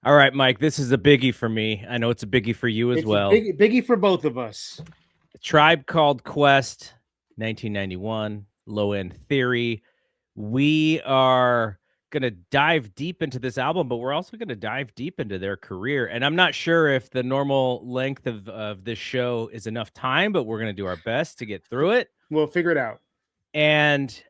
All right, Mike, this is a biggie for me. I know it's a biggie for you as It's a well. biggie for both of us. Tribe Called Quest, 1991, Low End Theory. We are going to dive deep into this album, but we're also going to dive deep into their career. And I'm not sure if the normal length of this show is enough time, but we're going to do our best to get through it. We'll figure it out. And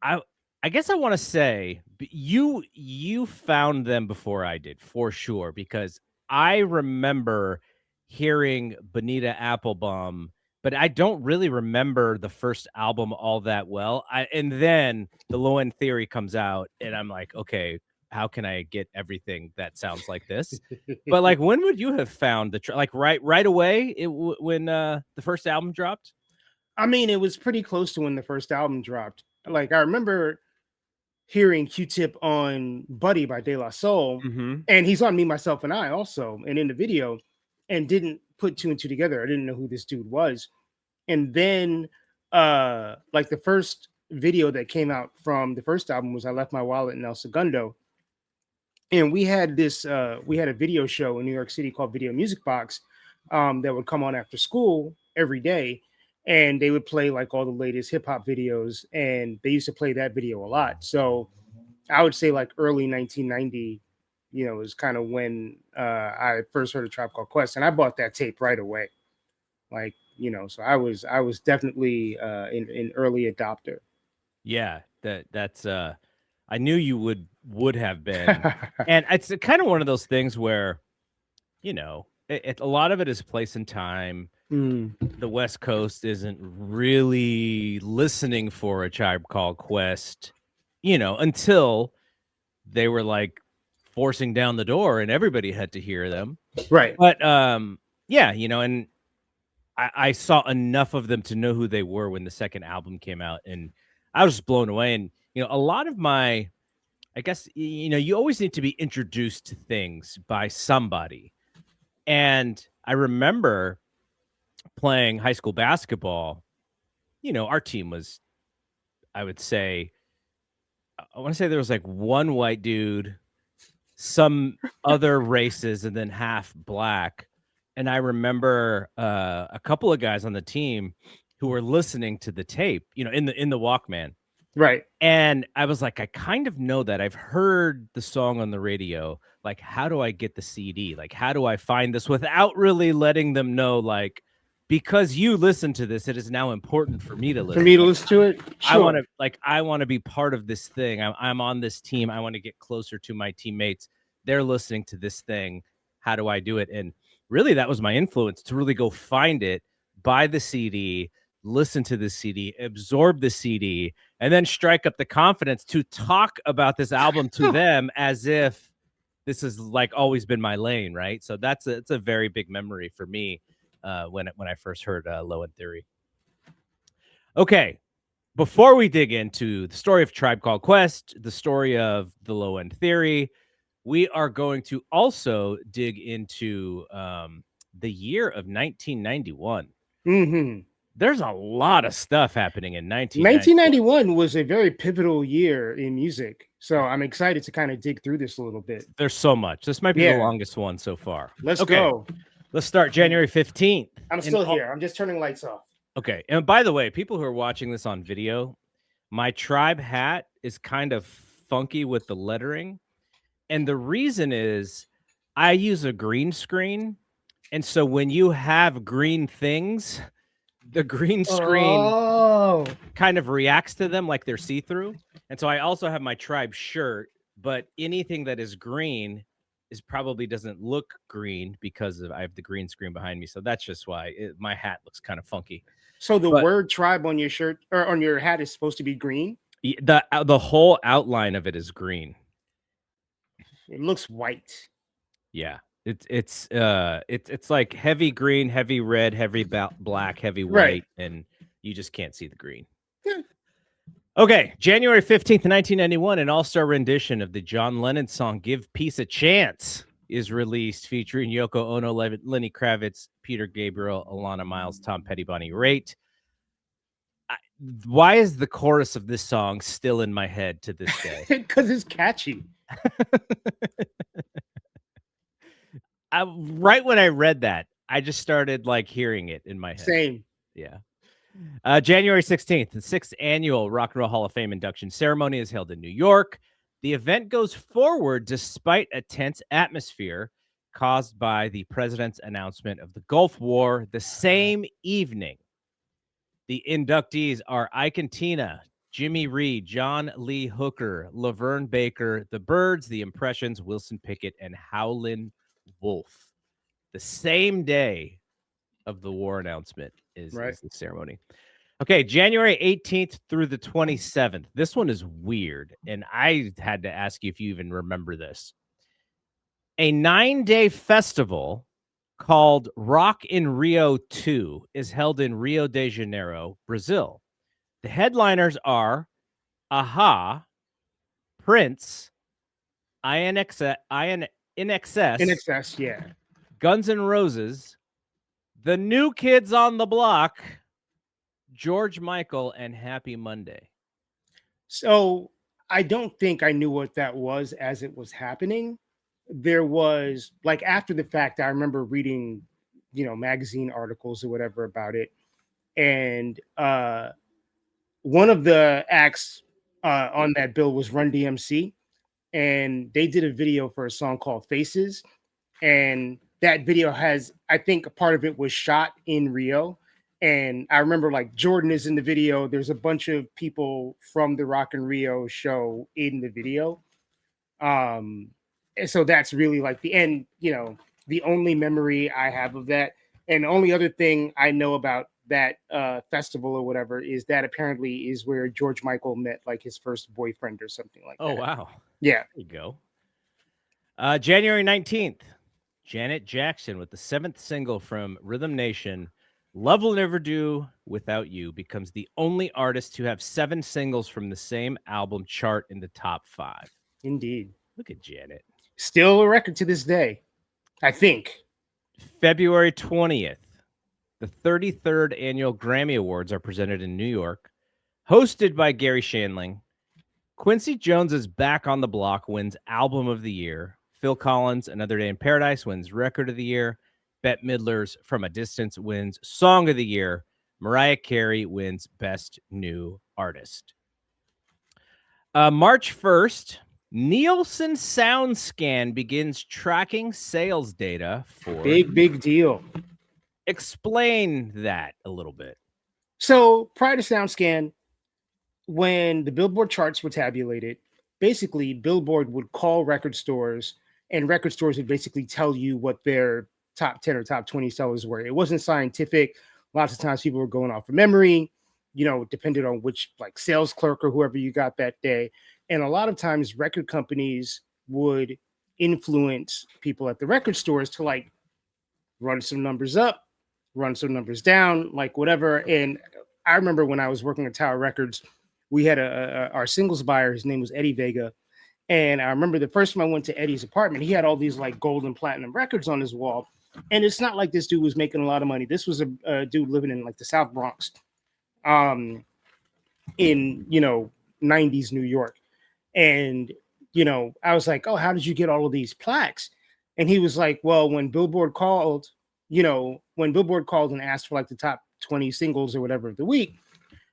I I guess I want to say you found them before I did for sure because I remember hearing Bonita Applebum, but I don't really remember the first album all that well. And then the Low End Theory comes out, and I'm like, okay, how can I get everything that sounds like this? But like, when would you have found like right away when the first album dropped? I mean, it was pretty close to when the first album dropped. Like I remember hearing Q-Tip on Buddy by De La Soul, Mm-hmm. and he's on Me, Myself, and I also, and in the video, and didn't put two and two together. I didn't know who this dude was. And then like the first video that came out from the first album was I Left My Wallet in El Segundo. And we had a video show in New York City called Video Music Box that would come on after school every day, and they would play like all the latest hip hop videos, and they used to play that video a lot. So I would say like early 1990, is kind of when I first heard of Tribe Called Quest, and I bought that tape right away. Like, so I was definitely an early adopter. Yeah, that's I knew you would have been. And it's kind of one of those things where, a lot of it is place and time. Mm, The West Coast isn't really listening for a Tribe Called Quest, until they were like forcing down the door and everybody had to hear them. right. But yeah, and I saw enough of them to know who they were when the second album came out, and I was just blown away. And a lot of I guess you always need to be introduced to things by somebody. And I remember playing high school basketball. Our team was, I would say, I want to say there was like one white dude, some other races, and then half black. And I remember a couple of guys on the team who were listening to the tape, in the Walkman. Right. And I was like, I kind of know that. I've heard the song on the radio. Like, how do I get the CD? Like, how do I find this without really letting them know, like, because you listen to this, it is now important for me to For listen. me to listen to it, I want sure. to I want to be part of this thing. I'm on this team. I want to get closer to my teammates. They're listening to this thing. How do I do it? And really, that was my influence to really go find it, buy the CD, listen to the CD, absorb the CD, and then strike up the confidence to talk about this album to them as if this has like always been my lane, right? So it's a very big memory for me when I first heard Low End Theory. Okay, before we dig into the story of Tribe Called Quest, the story of the Low End Theory, we are going to also dig into the year of 1991. Mm-hmm. There's a lot of stuff happening in 1991. 1991 was a very pivotal year in music, so I'm excited to kind of dig through this a little bit. There's so much. This might be the Yeah, longest one so far. let's Okay, go. let's start January 15th. I'm And still here. I'm just turning lights off. okay, and by the way, people who are watching this on video, my tribe hat is kind of funky with the lettering. And the reason is I use a green screen. And so when you have green things, the green screen Oh, kind of reacts to them like they're see-through. And so I also have my tribe shirt, but anything that is green is probably doesn't look green because I have the green screen behind me. So that's just why my hat looks kind of funky. so the But word tribe on your shirt or on your hat is supposed to be green? the whole outline of it is green. It looks white. Yeah. It's like heavy green, heavy red, heavy black, heavy Right. white, and you just can't see the green. Yeah. Okay, January 15th, 1991, an all-star rendition of the John Lennon song Give Peace a Chance is released, featuring Yoko Ono, Lenny Kravitz, Peter Gabriel, Alana Miles, Tom Petty, Bonnie Raitt. Why is the chorus of this song still in my head to this day? Because it's catchy. Right when I read that, I just started like hearing it in my head. Same. Yeah. January 16th, the 6th annual Rock and Roll Hall of Fame induction ceremony is held in New York. The event goes forward despite a tense atmosphere caused by the president's announcement of the Gulf War the same evening. The inductees are Ike and Tina, Jimmy Reed, John Lee Hooker, Laverne Baker, The Byrds, The Impressions, Wilson Pickett, and Howlin' Wolf. The same day of the war announcement is the ceremony. Okay, January 18th through the 27th. This one is weird, and I had to ask you if you even remember this. A 9-day festival called Rock in Rio 2 is held in Rio de Janeiro, Brazil. The headliners are Aha, Prince, INXS, yeah. Guns N' Roses, The New Kids on the Block, George Michael, and Happy Monday. So I don't think I knew what that was as it was happening. There was like after the fact, I remember reading, magazine articles or whatever about it. And one of the acts on that bill was Run DMC. And they did a video for a song called Faces. And that video has, I think a part of it was shot in Rio. And I remember like Jordan is in the video. There's a bunch of people from the Rock in Rio show in the video. And so that's really like the end, the only memory I have of that. And the only other thing I know about that festival or whatever is that apparently is where George Michael met like his first boyfriend or something like that. Oh, wow. Yeah. There you go. January 19th, Janet Jackson with the 7th single from Rhythm Nation, Love Will Never Do Without You, becomes the only artist to have 7 singles from the same album chart in the top 5. Indeed. Look at Janet. Still a record to this day, I think. February 20th, the 33rd annual Grammy Awards are presented in New York, hosted by Gary Shandling. Quincy Jones's Back on the Block wins Album of the Year. Phil Collins' Another Day in Paradise wins Record of the Year. Bette Midler's From a Distance wins Song of the Year. Mariah Carey wins Best New Artist. March 1st, Nielsen SoundScan begins tracking sales data for... Big deal. Explain that a little bit. So prior to SoundScan, when the Billboard charts were tabulated, basically Billboard would call record stores and record stores would basically tell you what their top 10 or top 20 sellers were. It wasn't scientific. Lots of times people were going off of memory, depended on which like sales clerk or whoever you got that day. And a lot of times record companies would influence people at the record stores to like run some numbers up, run some numbers down, like whatever. And I remember when I was working at Tower Records, we had our singles buyer. His name was Eddie Vega. And I remember the first time I went to Eddie's apartment, he had all these like gold and platinum records on his wall. And it's not like this dude was making a lot of money. This was a dude living in like the South Bronx, in 90s New York. And I was like, oh, how did you get all of these plaques? And he was like, well, when Billboard called and asked for like the top 20 singles or whatever of the week,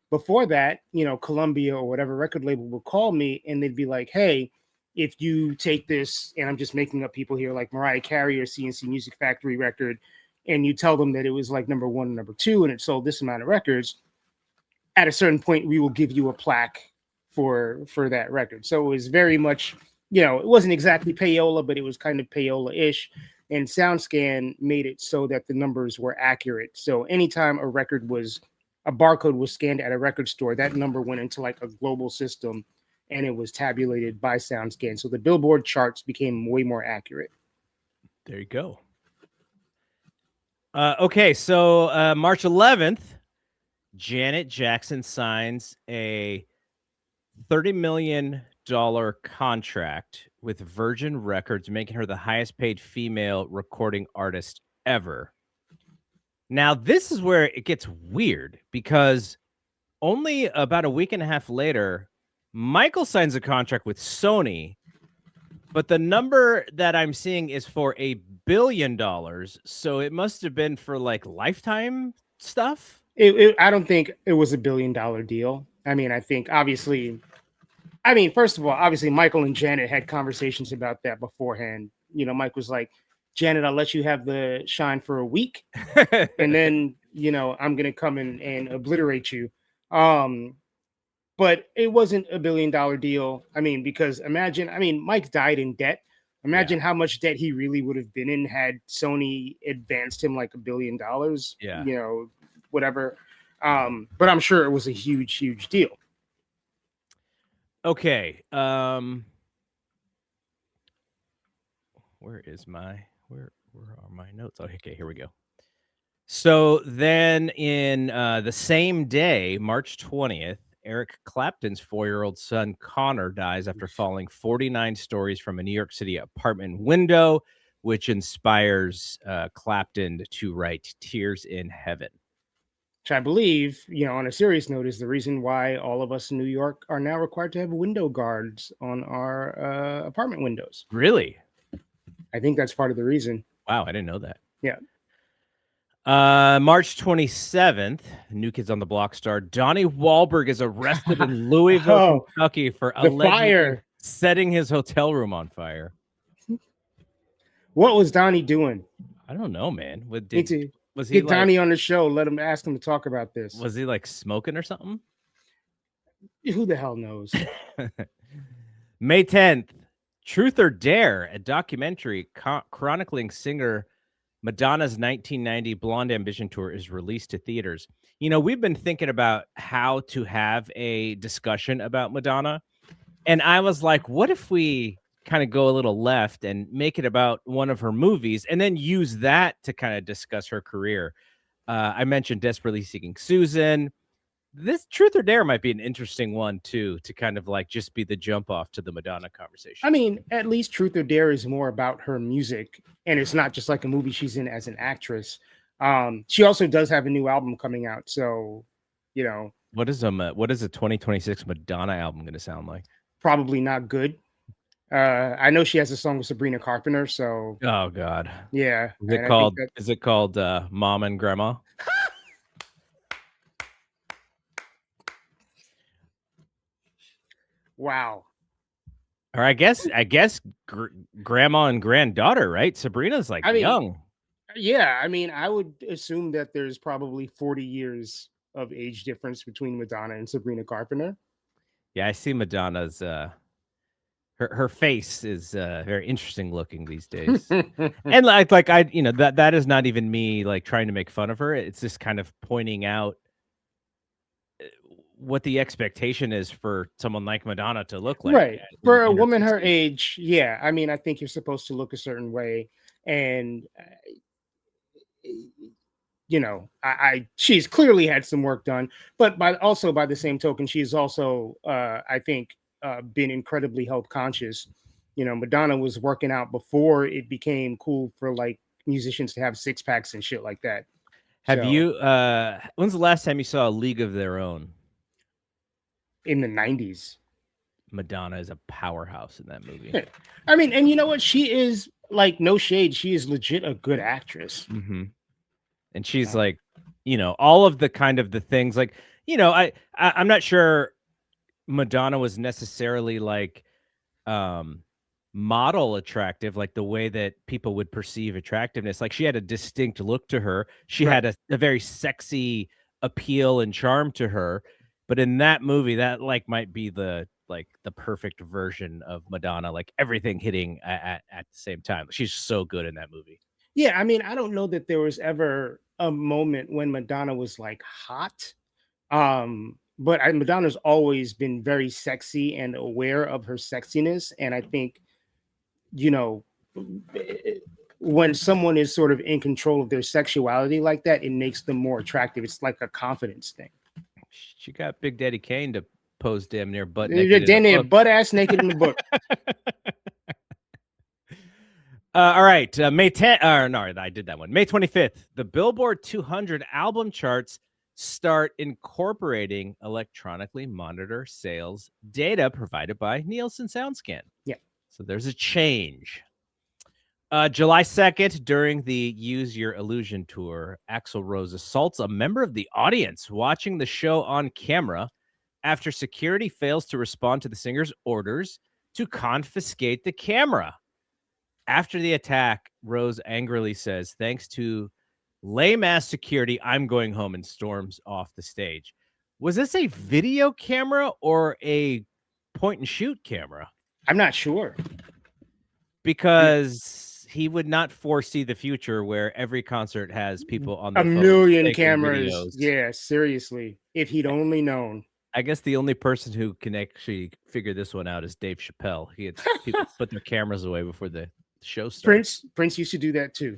before that, Columbia or whatever record label would call me and they'd be like, hey, if you take this, and I'm just making up people here, like Mariah Carey or CNC Music Factory record, and you tell them that it was like number 1 and number 2, and it sold this amount of records, at a certain point, we will give you a plaque for that record. So it was very much, it wasn't exactly payola, but it was kind of payola-ish. And SoundScan made it so that the numbers were accurate. So anytime a barcode was scanned at a record store, that number went into like a global system and it was tabulated by SoundScan. So the Billboard charts became way more accurate. There you go. Okay, so March 11th, Janet Jackson signs a $30 million contract with Virgin Records, making her the highest paid female recording artist ever. Now, this is where it gets weird because only about a week and a half later, Michael signs a contract with Sony But the number that I'm seeing is for $1 billion. So it must have been for like lifetime stuff. I don't think it was $1 billion deal. I mean, I think obviously, first of all, obviously Michael and Janet had conversations about that beforehand. Mike was like, Janet, I'll let you have the shine for a week, and then I'm gonna come in and obliterate you. But it wasn't $1 billion deal. Because imagine, Mike died in debt. Imagine Yeah. how much debt he really would have been in had Sony advanced him like $1 billion, Yeah. Whatever. But I'm sure it was a huge, huge deal. Okay. Where are my notes? Oh, okay, here we go. So then in the same day, March 20th, Eric Clapton's 4-year-old son Connor dies after falling 49 stories from a New York City apartment window, which inspires Clapton to write Tears in Heaven. Which I believe, on a serious note, is the reason why all of us in New York are now required to have window guards on our apartment windows. Really? I think that's part of the reason. Wow, I didn't know that. Yeah. March 27th, New Kids on the Block star Donnie Wahlberg is arrested in Louisville, Kentucky for allegedly setting his hotel room on fire. What was Donnie doing? I don't know, man. Was he get Donnie on the show? Ask him to talk about this. Was he like smoking or something? Who the hell knows? May 10th, Truth or Dare, a documentary chronicling singer Madonna's 1990 Blonde Ambition tour is released to theaters. We've been thinking about how to have a discussion about Madonna. And I was like, what if we kind of go a little left and make it about one of her movies and then use that to kind of discuss her career? I mentioned Desperately Seeking Susan. This Truth or Dare might be an interesting one too, to kind of like just be the jump off to the Madonna conversation. At least Truth or Dare is more about her music, and it's not just like a movie she's in as an actress. She also does have a new album coming out, so what is a 2026 Madonna album going to sound like? Probably not good. I know she has a song with Sabrina Carpenter, so oh god, yeah. Is it called Mom and Grandma? Wow. Or I guess grandma and granddaughter, right? Sabrina's like young. Yeah, I would assume that there's probably 40 years of age difference between Madonna and Sabrina Carpenter. Yeah, I see Madonna's her face is very interesting looking these days. And like I that is not even me like trying to make fun of her. It's just kind of pointing out what the expectation is for someone like Madonna to look like. Right. For a woman her age, yeah. I think you're supposed to look a certain way. And, she's clearly had some work done. But by the same token, she's also, I think, been incredibly health conscious. Madonna was working out before it became cool for like musicians to have 6-packs and shit like that. Have you, when's the last time you saw A League of Their Own? In the 90s. Madonna is a powerhouse in that movie. And you know what? She is like, no shade. She is legit a good actress. Mm-hmm. And she's like, all of the kind of the things like, I'm not sure Madonna was necessarily like model attractive, like the way that people would perceive attractiveness. Like she had a distinct look to her. She had a very sexy appeal and charm to her. But in that movie, that like might be the perfect version of Madonna, like everything hitting at the same time. She's so good in that movie. Yeah, I don't know that there was ever a moment when Madonna was like hot. But Madonna's always been very sexy and aware of her sexiness. And I think, when someone is sort of in control of their sexuality like that, it makes them more attractive. It's like a confidence thing. She got Big Daddy Kane to pose damn near butt naked. Damn near butt ass naked in the book. All right, May 10th. No, I did that one. May 25th. The Billboard 200 album charts start incorporating electronically monitor sales data provided by Nielsen SoundScan. Yeah. So there's a change. July 2nd, during the Use Your Illusion tour, Axl Rose assaults a member of the audience watching the show on camera after security fails to respond to the singer's orders to confiscate the camera. After the attack, Rose angrily says, "Thanks to lame-ass security, I'm going home," and storms off the stage. Was this a video camera or a point-and-shoot camera? I'm not sure. Because he would not foresee the future where every concert has people on their A phones million taking cameras. videos. Yeah, seriously. If he'd only known. I guess the only person who can actually figure this one out is Dave Chappelle. He had people put their cameras away before the show starts. Prince used to do that too.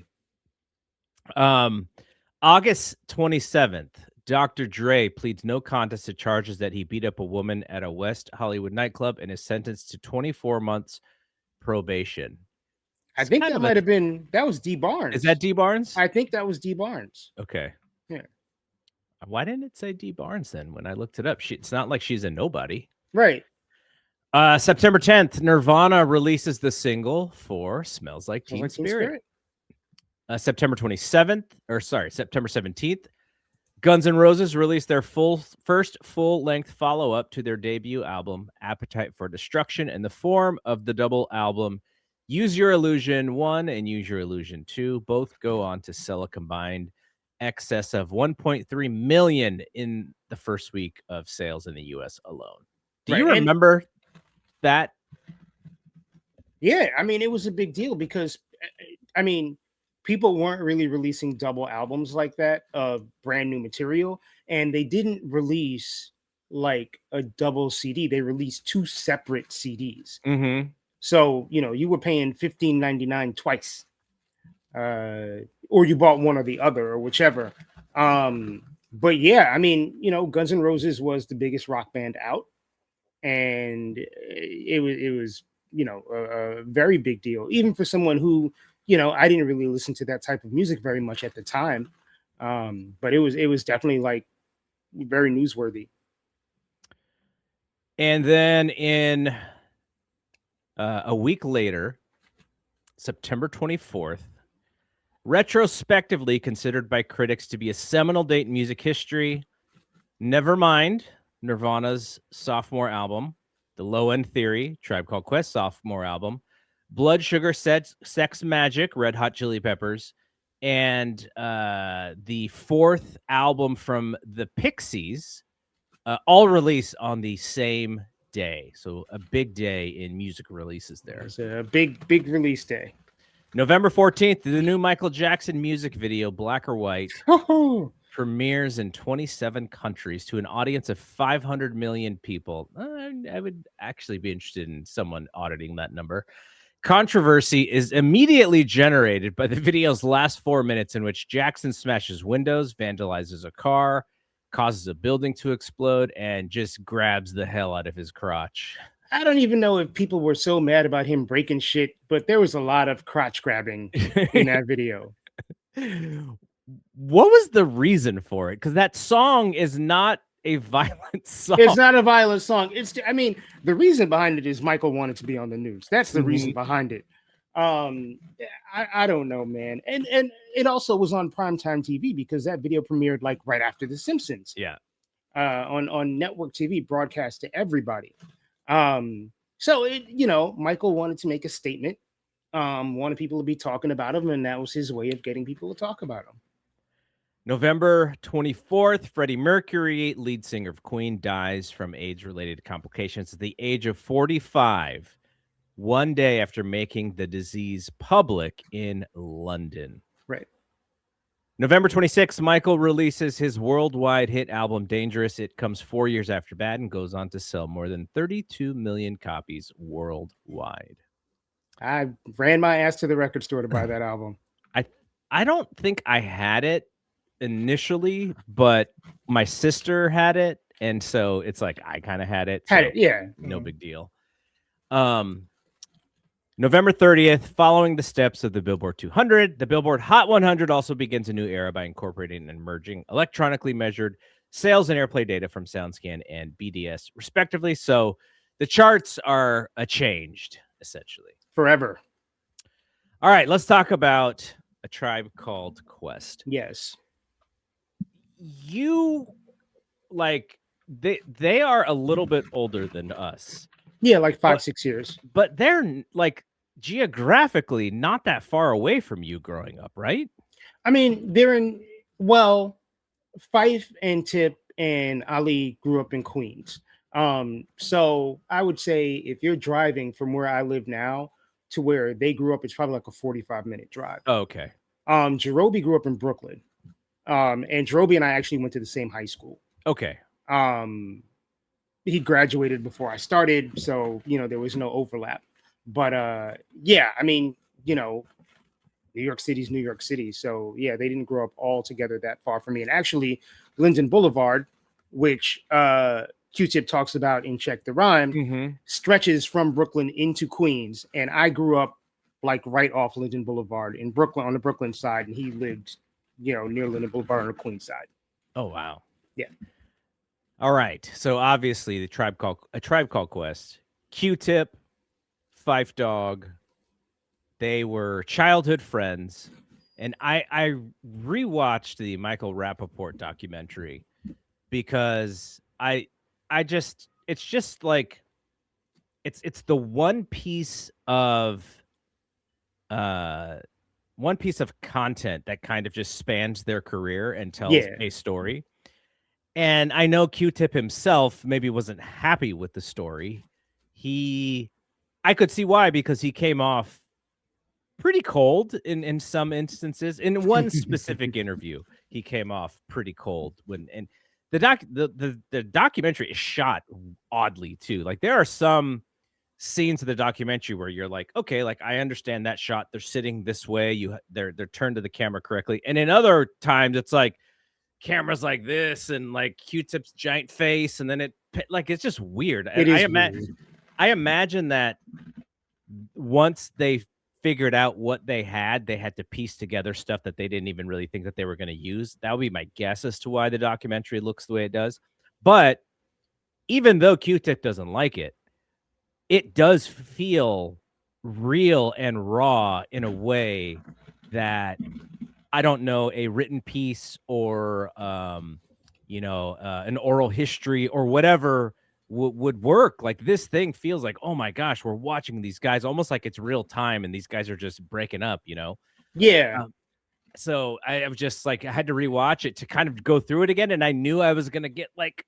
August 27th, Dr. Dre pleads no contest to charges that he beat up a woman at a West Hollywood nightclub and is sentenced to 24 months probation. I think that might have been, that was D Barnes. Is that D Barnes? I think that was D Barnes. Okay. Yeah. Why didn't it say D Barnes then when I looked it up? It's not like she's a nobody. Right. September 10th, Nirvana releases the single for Smells Like Teen Spirit. September 17th, Guns N' Roses released their first full-length follow-up to their debut album, Appetite for Destruction, in the form of the double album Use Your Illusion 1 and Use Your Illusion 2. Both go on to sell a combined excess of 1.3 million in the first week of sales in the U.S. alone. Do you remember that? Yeah, I mean, it was a big deal because, I mean, people weren't really releasing double albums like that of brand new material, and they didn't release like a double CD. They released two separate CDs. Mm-hmm. So, you know, you were paying $15.99 twice, or you bought one or the other or whichever. But yeah, I mean, you know, Guns N' Roses was the biggest rock band out, and it was, you know, a very big deal, even for someone who, you know, I didn't really listen to that type of music very much at the time. But it was definitely like very newsworthy. And then in a week later, September 24th, retrospectively considered by critics to be a seminal date in music history, Nevermind, Nirvana's sophomore album, The Low End Theory, Tribe Called Quest sophomore album, Blood Sugar Sex Magic, Red Hot Chili Peppers, and the fourth album from the Pixies, all released on the same day. So a big day in music releases there. It's a big release day. November 14th, the new Michael Jackson music video, Black or White, premieres in 27 countries to an audience of 500 million people. I would actually be interested in someone auditing that number. Controversy is immediately generated by the video's last 4 minutes, in which Jackson smashes windows, vandalizes a car, causes a building to explode, and just grabs the hell out of his crotch. I don't even know if people were so mad about him breaking shit, but there was a lot of crotch grabbing in that video. What was the reason for it? Because that song is not a violent song. It's not a violent song. I mean, the reason behind it is Michael wanted to be on the news. That's the reason behind it. I don't know, man. And it also was on primetime TV because that video premiered like right after The Simpsons. Yeah. On network TV, broadcast to everybody. So it, you know, Michael wanted to make a statement, wanted people to be talking about him, and that was his way of getting people to talk about him. November 24th, Freddie Mercury, lead singer of Queen, dies from AIDS-related complications at the age of 45, one day after making the disease public in London. Right. November 26th, Michael releases his worldwide hit album, Dangerous. It comes 4 years after Bad and goes on to sell more than 32 million copies worldwide. I ran my ass to the record store to buy that album. I don't think I had it initially, but my sister had it, and so it's like I kind of had it. Yeah. No big deal. November 30th, following the steps of the Billboard 200, the Billboard Hot 100 also begins a new era by incorporating and merging electronically measured sales and airplay data from SoundScan and BDS, respectively. So the charts are changed. essentially. Forever. All right, let's talk about A Tribe Called Quest. Yes. You like they are a little bit older than us. Yeah, like 5, But 6 years. but they're like geographically not that far away from you growing up, right? I mean, they're in, well, Fife and Tip and Ali grew up in Queens. So I would say if you're driving from where I live now to where they grew up, it's probably like a 45-minute drive. Okay. Jerobi grew up in Brooklyn. And Jerobi and I actually went to the same high school. Okay. He graduated before I started, so there was no overlap. But yeah, I mean, New York City's New York City. So yeah, they didn't grow up all together that far from me. And actually, Linden Boulevard, which Q-Tip talks about in Check the Rhyme, stretches from Brooklyn into Queens. And I grew up like right off Linden Boulevard in Brooklyn, on the Brooklyn side, and he lived, near Linden Boulevard on the Queens side. Oh wow. Yeah. All right. So obviously A Tribe Called Quest, Q-Tip, Phife Dawg, they were childhood friends. And I rewatched the Michael Rapaport documentary because it's just like it's the one piece of content that kind of just spans their career and tells a story. And I know Q-Tip himself maybe wasn't happy with the story. I could see why, because he came off pretty cold in some instances. In one specific interview, he came off pretty cold and the documentary is shot oddly too. Like there are some scenes of the documentary where you're like, okay, like I understand that shot. They're sitting this way. They're turned to the camera correctly. And in other times, it's like cameras like this and like Q-Tip's giant face, and then it's just weird. It is weird. I imagine that once they figured out what they had to piece together stuff that they didn't even really think that they were going to use. That would be my guess as to why the documentary looks the way it does. But even though Q-Tip doesn't like it, it does feel real and raw in a way that I don't know, a written piece or an oral history or whatever would work. Like this thing feels like, oh my gosh, we're watching these guys almost like it's real time and these guys are just breaking up, Yeah. So I was just like, I had to rewatch it to kind of go through it again. And I knew I was going to get like,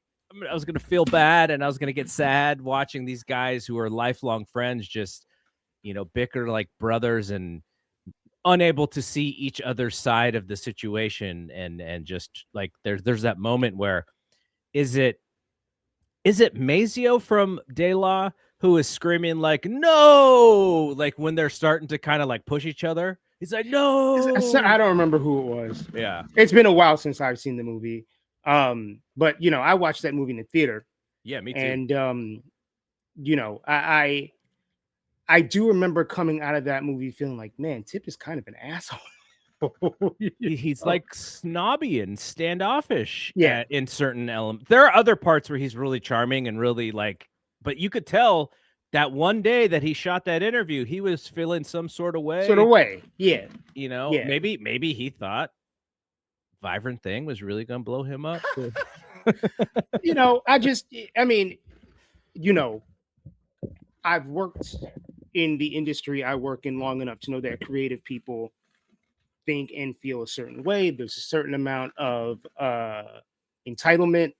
I was going to feel bad and I was going to get sad watching these guys who are lifelong friends just, bicker like brothers and unable to see each other's side of the situation. And just like, there's that moment where is it Mazio from De La who is screaming like, no, like when they're starting to kind of like push each other? He's like, no. I don't remember who it was. Yeah. It's been a while since I've seen the movie. But I watched that movie in the theater. Yeah, me too. And I do remember coming out of that movie feeling like, man, Tip is kind of an asshole. He's like snobby and standoffish in certain elements. There are other parts where he's really charming and really like, but you could tell that one day that he shot that interview, he was feeling some sort of way. Yeah. Maybe he thought Vibrant Thing was really going to blow him up. I've worked in the industry I work in long enough to know that creative people think and feel a certain way. There's a certain amount of entitlement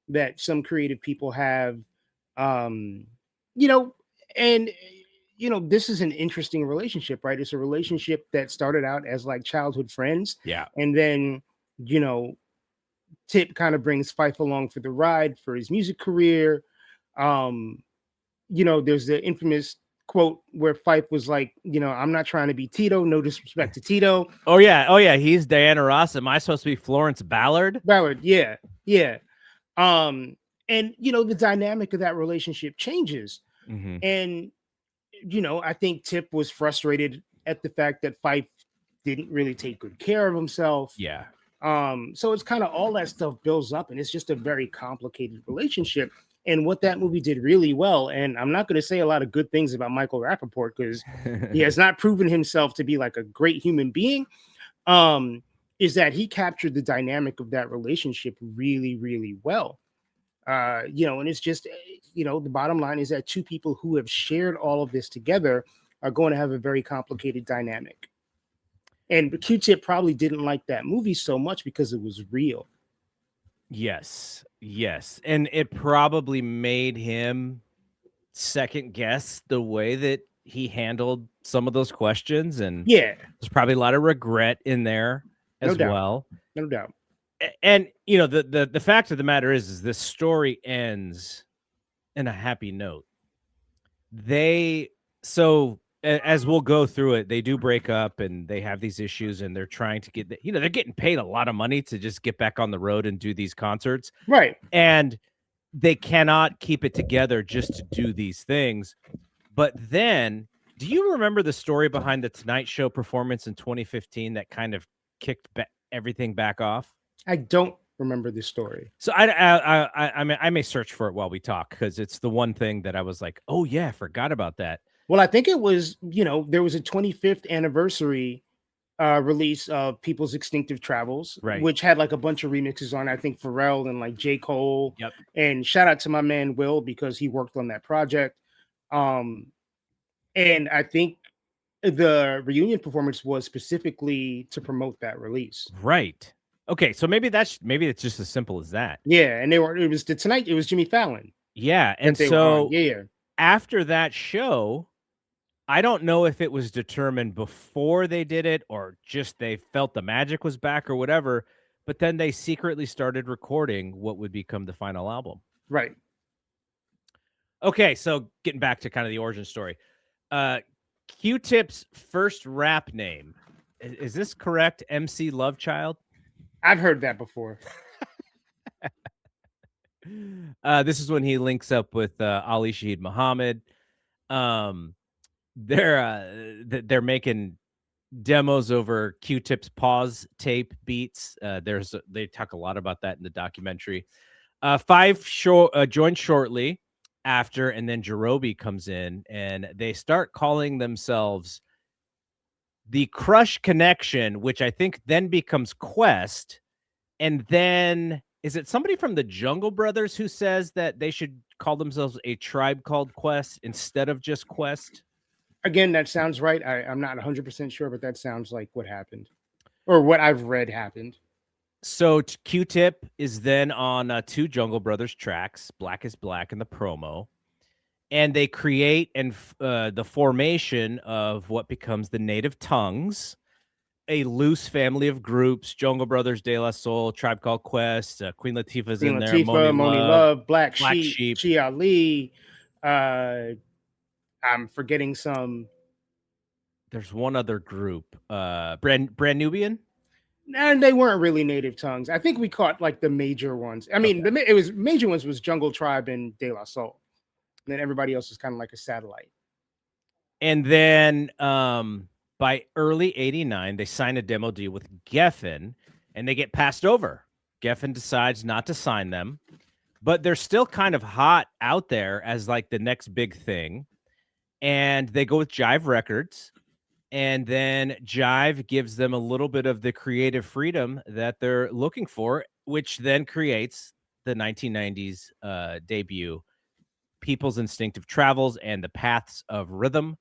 that some creative people have. And this is an interesting relationship, right? It's a relationship that started out as like childhood friends. Yeah. And then, Tip kind of brings Phife along for the ride for his music career. There's the infamous quote where Phife was like, I'm not trying to be Tito, no disrespect to Tito. Oh yeah, he's Diana Ross. Am I supposed to be Florence Ballard? Yeah. And the dynamic of that relationship changes. Mm-hmm. And I think Tip was frustrated at the fact that Phife didn't really take good care of himself. Yeah. So it's kind of all that stuff builds up, and it's just a very complicated relationship. And what that movie did really well, and I'm not going to say a lot of good things about Michael Rapaport because he has not proven himself to be like a great human being, is that he captured the dynamic of that relationship really, really well. And it's just, the bottom line is that two people who have shared all of this together are going to have a very complicated dynamic. And Q-Tip probably didn't like that movie so much because it was real. Yes. And it probably made him second guess the way that he handled some of those questions. And yeah, there's probably a lot of regret in there as well. No doubt. And the fact of the matter is this story ends in a happy note. As we'll go through it, they do break up and they have these issues and they're trying to get they're getting paid a lot of money to just get back on the road and do these concerts. Right. And they cannot keep it together just to do these things. But then, do you remember the story behind the Tonight Show performance in 2015 that kind of kicked everything back off? I don't remember this story. So I may search for it while we talk because it's the one thing that I was like, oh yeah, I forgot about that. Well, I think it was, there was a 25th anniversary release of People's Extinctive Travels, right, which had like a bunch of remixes on, I think Pharrell and like J. Cole. Yep. And shout out to my man Will because he worked on that project. And I think the reunion performance was specifically to promote that release. Right. Okay, so maybe it's just as simple as that. Yeah, and it was Jimmy Fallon. Yeah, and so after that show, I don't know if it was determined before they did it or just they felt the magic was back or whatever, but then they secretly started recording what would become the final album. Right. Okay, so getting back to kind of the origin story. Q-Tip's first rap name, is this correct? MC Lovechild? I've heard that before. This is when he links up with Ali Shaheed Muhammad. They're making demos over Q-Tip's pause tape beats. They talk a lot about that in the documentary. Phife joined shortly after, and then Jerobi comes in, and they start calling themselves the Crush Connection, which I think then becomes Quest, and then is it somebody from the Jungle Brothers who says that they should call themselves a Tribe Called Quest instead of just Quest? Again, that sounds right. I'm not 100% sure, but that sounds like what happened or what I've read happened. So Q-Tip is then on two Jungle Brothers tracks, Black is Black and the promo, and they create the formation of what becomes the Native Tongues, a loose family of groups: Jungle Brothers, De La Soul, Tribe Called Quest, Queen Latifah's in there, Moni Love, Black Sheep, Chi Ali. I'm forgetting some. There's one other group, Brand Nubian. And they weren't really native tongues. I think we caught like the major ones. I mean, it was major ones was Jungle Tribe and De La Soul. And then everybody else was kind of like a satellite. And then by early '89, they sign a demo deal with Geffen, and they get passed over. Geffen decides not to sign them, but they're still kind of hot out there as like the next big thing. And they go with Jive Records. And then Jive gives them a little bit of the creative freedom that they're looking for, which then creates the 1990s debut, People's Instinctive Travels and the Paths of Rhythm.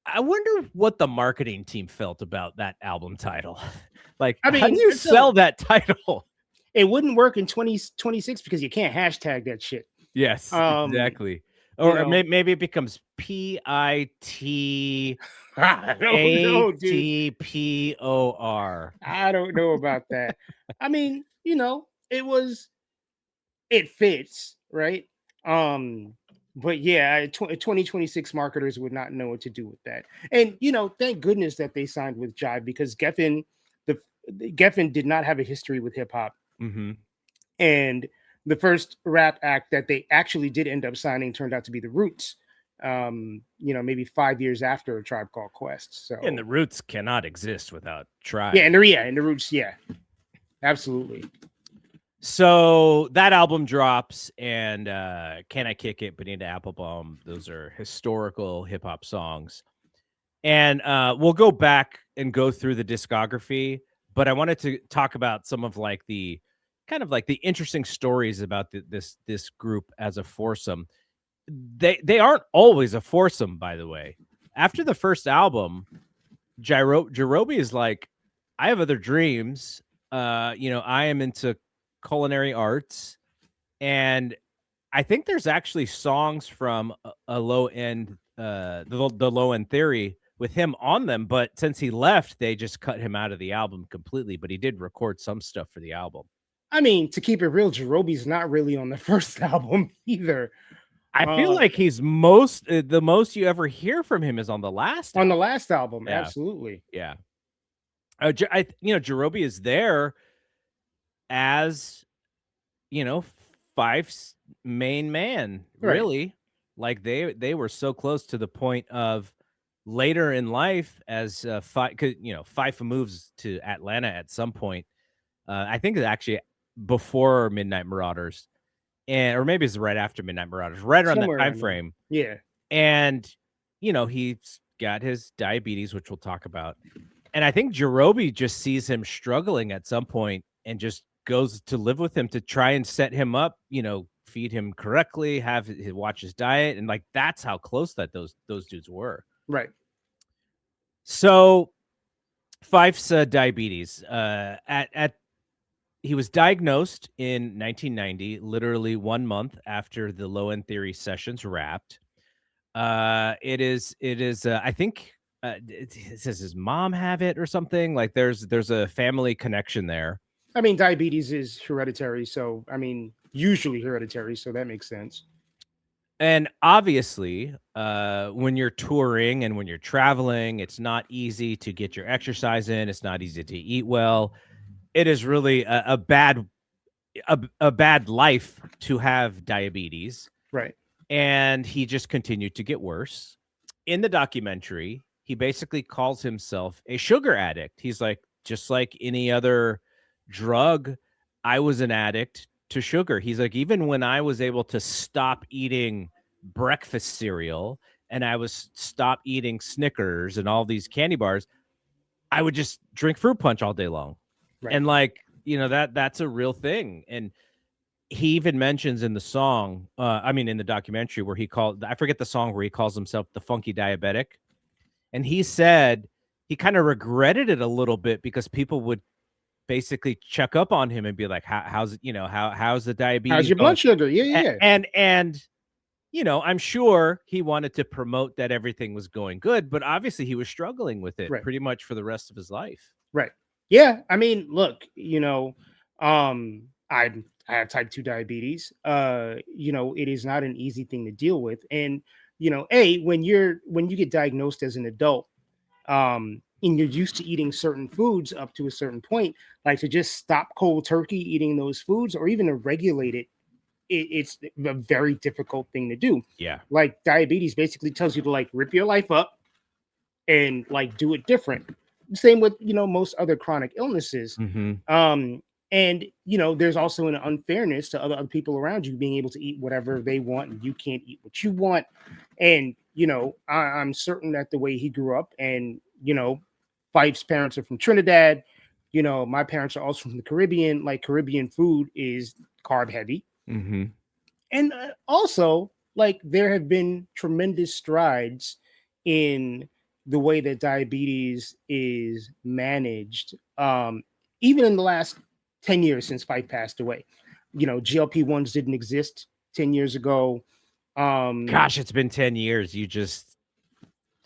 I wonder what the marketing team felt about that album title. Like, how do you sell that title? It wouldn't work in 2026 because you can't hashtag that shit. Yes, exactly. Or maybe it becomes PITATPOR. I don't know about that. I mean, it fits, right? But yeah, 2026 marketers would not know what to do with that. And thank goodness that they signed with Jive because Geffen did not have a history with hip hop. Mm-hmm. And the first rap act that they actually did end up signing turned out to be the Roots. Maybe 5 years after A Tribe Called Quest. So and the Roots cannot exist without Tribe. Yeah, and the Roots, yeah, absolutely. So that album drops, and Can I Kick It, Bonita Applebum, those are historical hip hop songs. And we'll go back and go through the discography, but I wanted to talk about some of like the kind of like the interesting stories about this group as a foursome. They aren't always a foursome, by the way. After the first album, Jarobi is like, I have other dreams. I am into culinary arts, and I think there's actually songs from a low end, the low end theory with him on them. But since he left, they just cut him out of the album completely. But he did record some stuff for the album. I mean, to keep it real, Jerobe's not really on the first album either. I feel like he's the most you ever hear from him is on the last on album. the last album. Yeah. Absolutely. Yeah. Jerobi is there as, Fife's main man, really. Right. Like they were so close to the point of later in life as Phife moves to Atlanta at some point. I think it's actually before Midnight Marauders, or maybe it's right after Midnight Marauders, right around that time frame. Yeah. And he's got his diabetes, which we'll talk about. And I think Jerobi just sees him struggling at some point and just goes to live with him to try and set him up, feed him correctly, watch his diet. And like, that's how close that those dudes were. Right. So Fife's diabetes, he was diagnosed in 1990, literally 1 month after the Low End Theory sessions wrapped. It is, I think, it says his mom have it or something. Like there's a family connection there. I mean, diabetes is hereditary, so usually hereditary, so that makes sense. And obviously, when you're touring and when you're traveling, it's not easy to get your exercise in. It's not easy to eat well. It is really a bad life to have diabetes. Right. And he just continued to get worse. In the documentary, he basically calls himself a sugar addict. He's like, just like any other drug, I was an addict to sugar. He's like, even when I was able to stop eating breakfast cereal and I was stop eating Snickers and all these candy bars, I would just drink fruit punch all day long. Right. And like, that's a real thing. And he even mentions in the song, in the documentary where I forget the song where he calls himself the funky diabetic. And he said he kind of regretted it a little bit because people would basically check up on him and be like, how's the diabetes? How's your blood sugar? Yeah. And I'm sure he wanted to promote that everything was going good, but obviously he was struggling with it pretty much for the rest of his life. Right. Yeah. I mean, look, I have type 2 diabetes. It is not an easy thing to deal with. And, when you get diagnosed as an adult, and you're used to eating certain foods up to a certain point, like to just stop cold turkey eating those foods or even to regulate it, it's a very difficult thing to do. Yeah. Like diabetes basically tells you to like rip your life up and like do it different. Same with, most other chronic illnesses. Mm-hmm. And, there's also an unfairness to other people around you being able to eat whatever they want and you can't eat what you want. And, I'm certain that the way he grew up and, Fife's parents are from Trinidad. My parents are also from the Caribbean. Like Caribbean food is carb heavy. Mm-hmm. And also, like, there have been tremendous strides in the way that diabetes is managed, even in the last 10 years since Fife passed away. GLP-1s didn't exist 10 years ago. Gosh, it's been 10 years. You just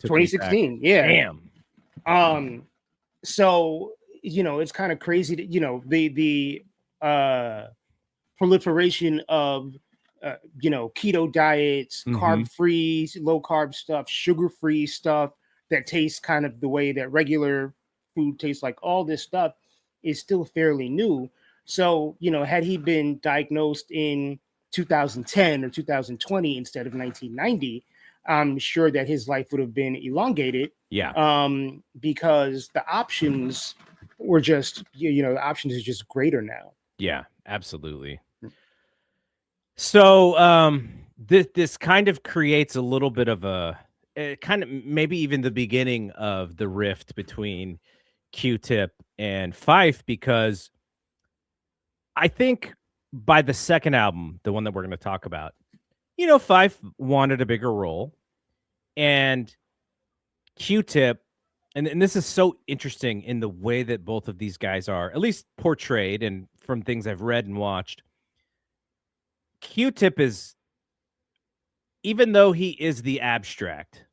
2016. Yeah. Damn. So, it's kind of crazy that, the proliferation of, keto diets, Mm-hmm. carb-free, low-carb stuff, sugar-free stuff that tastes kind of the way that regular food tastes, like all this stuff is still fairly new. So, had he been diagnosed in 2010 or 2020 instead of 1990, I'm sure that his life would have been elongated. Yeah. Because the options were just, the options is just greater now. Yeah, absolutely. So this kind of creates a little bit of a kind of maybe even the beginning of the rift between Q-Tip and Phife, because I think by the second album, the one that we're going to talk about, Phife wanted a bigger role, and Q-Tip, and this is so interesting in the way that both of these guys are, at least portrayed, and from things I've read and watched. Q-Tip is, even though he is the abstract,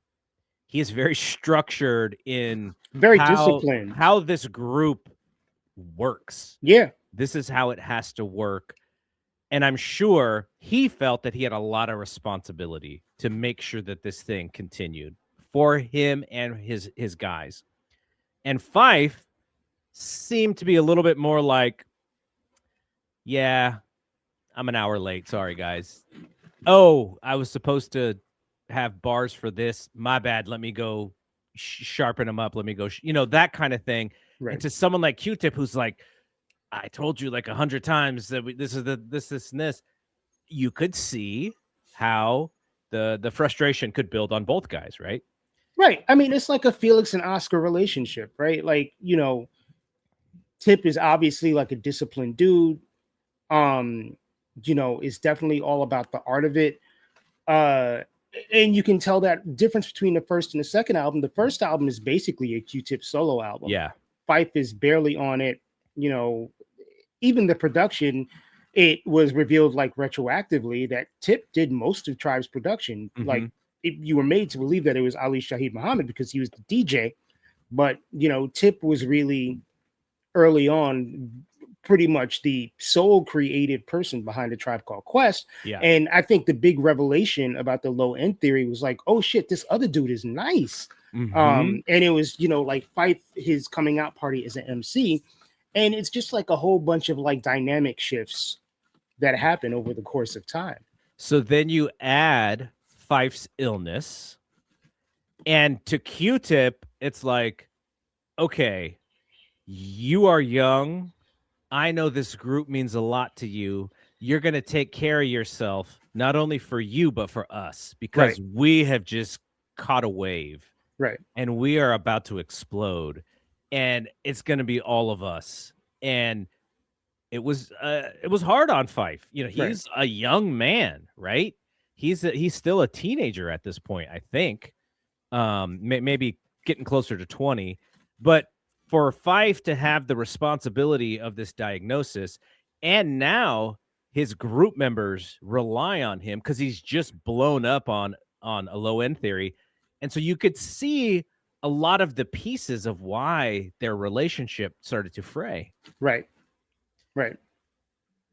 he is very structured in Very how disciplined. how this group works. Yeah. This is how it has to work. And I'm sure he felt that he had a lot of responsibility to make sure that this thing continued for him and his guys. And Phife seemed to be a little bit more like, yeah, I'm an hour late. Sorry, guys. Oh, I was supposed to have bars for this. My bad. Let me go sharpen them up. Let me go, that kind of thing. Right. And to someone like Q-Tip, who's like, I told you like 100 times that this is this, and this, you could see how the frustration could build on both guys, right? Right. I mean, it's like a Felix and Oscar relationship, right? Like, Tip is obviously like a disciplined dude. It's definitely all about the art of it. And you can tell that difference between the first and the second album. The first album is basically a Q-Tip solo album. Yeah. Phife is barely on it. Even the production, it was revealed like retroactively that Tip did most of Tribe's production. Mhm. Like, you were made to believe that it was Ali Shaheed Muhammad because he was the DJ, but Tip was really early on pretty much the sole creative person behind the Tribe Called Quest. Yeah. And I think the big revelation about the low end theory was like, oh shit, this other dude is nice. Mhm. And it was, like Phife, his coming out party as an MC. And it's just like a whole bunch of like dynamic shifts that happen over the course of time. So then you add Fife's illness, and to Q-Tip, it's like, okay, you are young. I know this group means a lot to you. You're going to take care of yourself, not only for you, but for us, because we have just caught a wave. Right. And we are about to explode. And it's going to be all of us. And it was hard on Phife. He's a young man, right? He's still a teenager at this point, I think. Maybe getting closer to 20. But for Phife to have the responsibility of this diagnosis, and now his group members rely on him because he's just blown up on a low end theory. And so you could see a lot of the pieces of why their relationship started to fray. Right.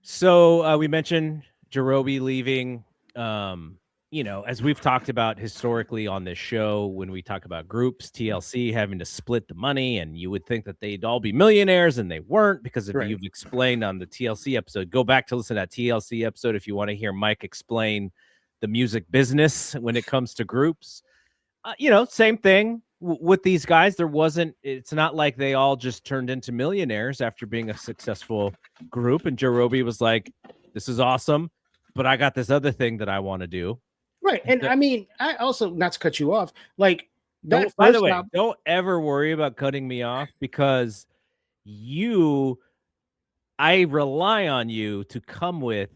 So we mentioned Jarobi leaving. As we've talked about historically on this show, when we talk about groups, TLC having to split the money, and you would think that they'd all be millionaires, and they weren't, because if you've explained on the TLC episode, go back to listen to that TLC episode if you want to hear Mike explain the music business when it comes to groups. Same thing with these guys. It's not like they all just turned into millionaires after being a successful group. And Jarobi was like, this is awesome, but I got this other thing that I want to do. Right. And I mean, I also, not to cut you off, like that. By the way, don't ever worry about cutting me off, because I rely on you to come with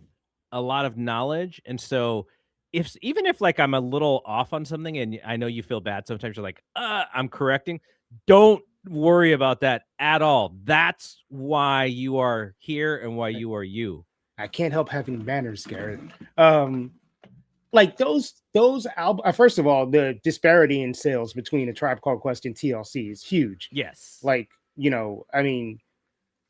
a lot of knowledge. And so even if like I'm a little off on something and I know you feel bad sometimes, you're like, I'm correcting. Don't worry about that at all. That's why you are here and why you are you. I can't help having manners, Garrett. Like those albums. First of all, the disparity in sales between A Tribe Called Quest and TLC is huge. Yes. Like, I mean,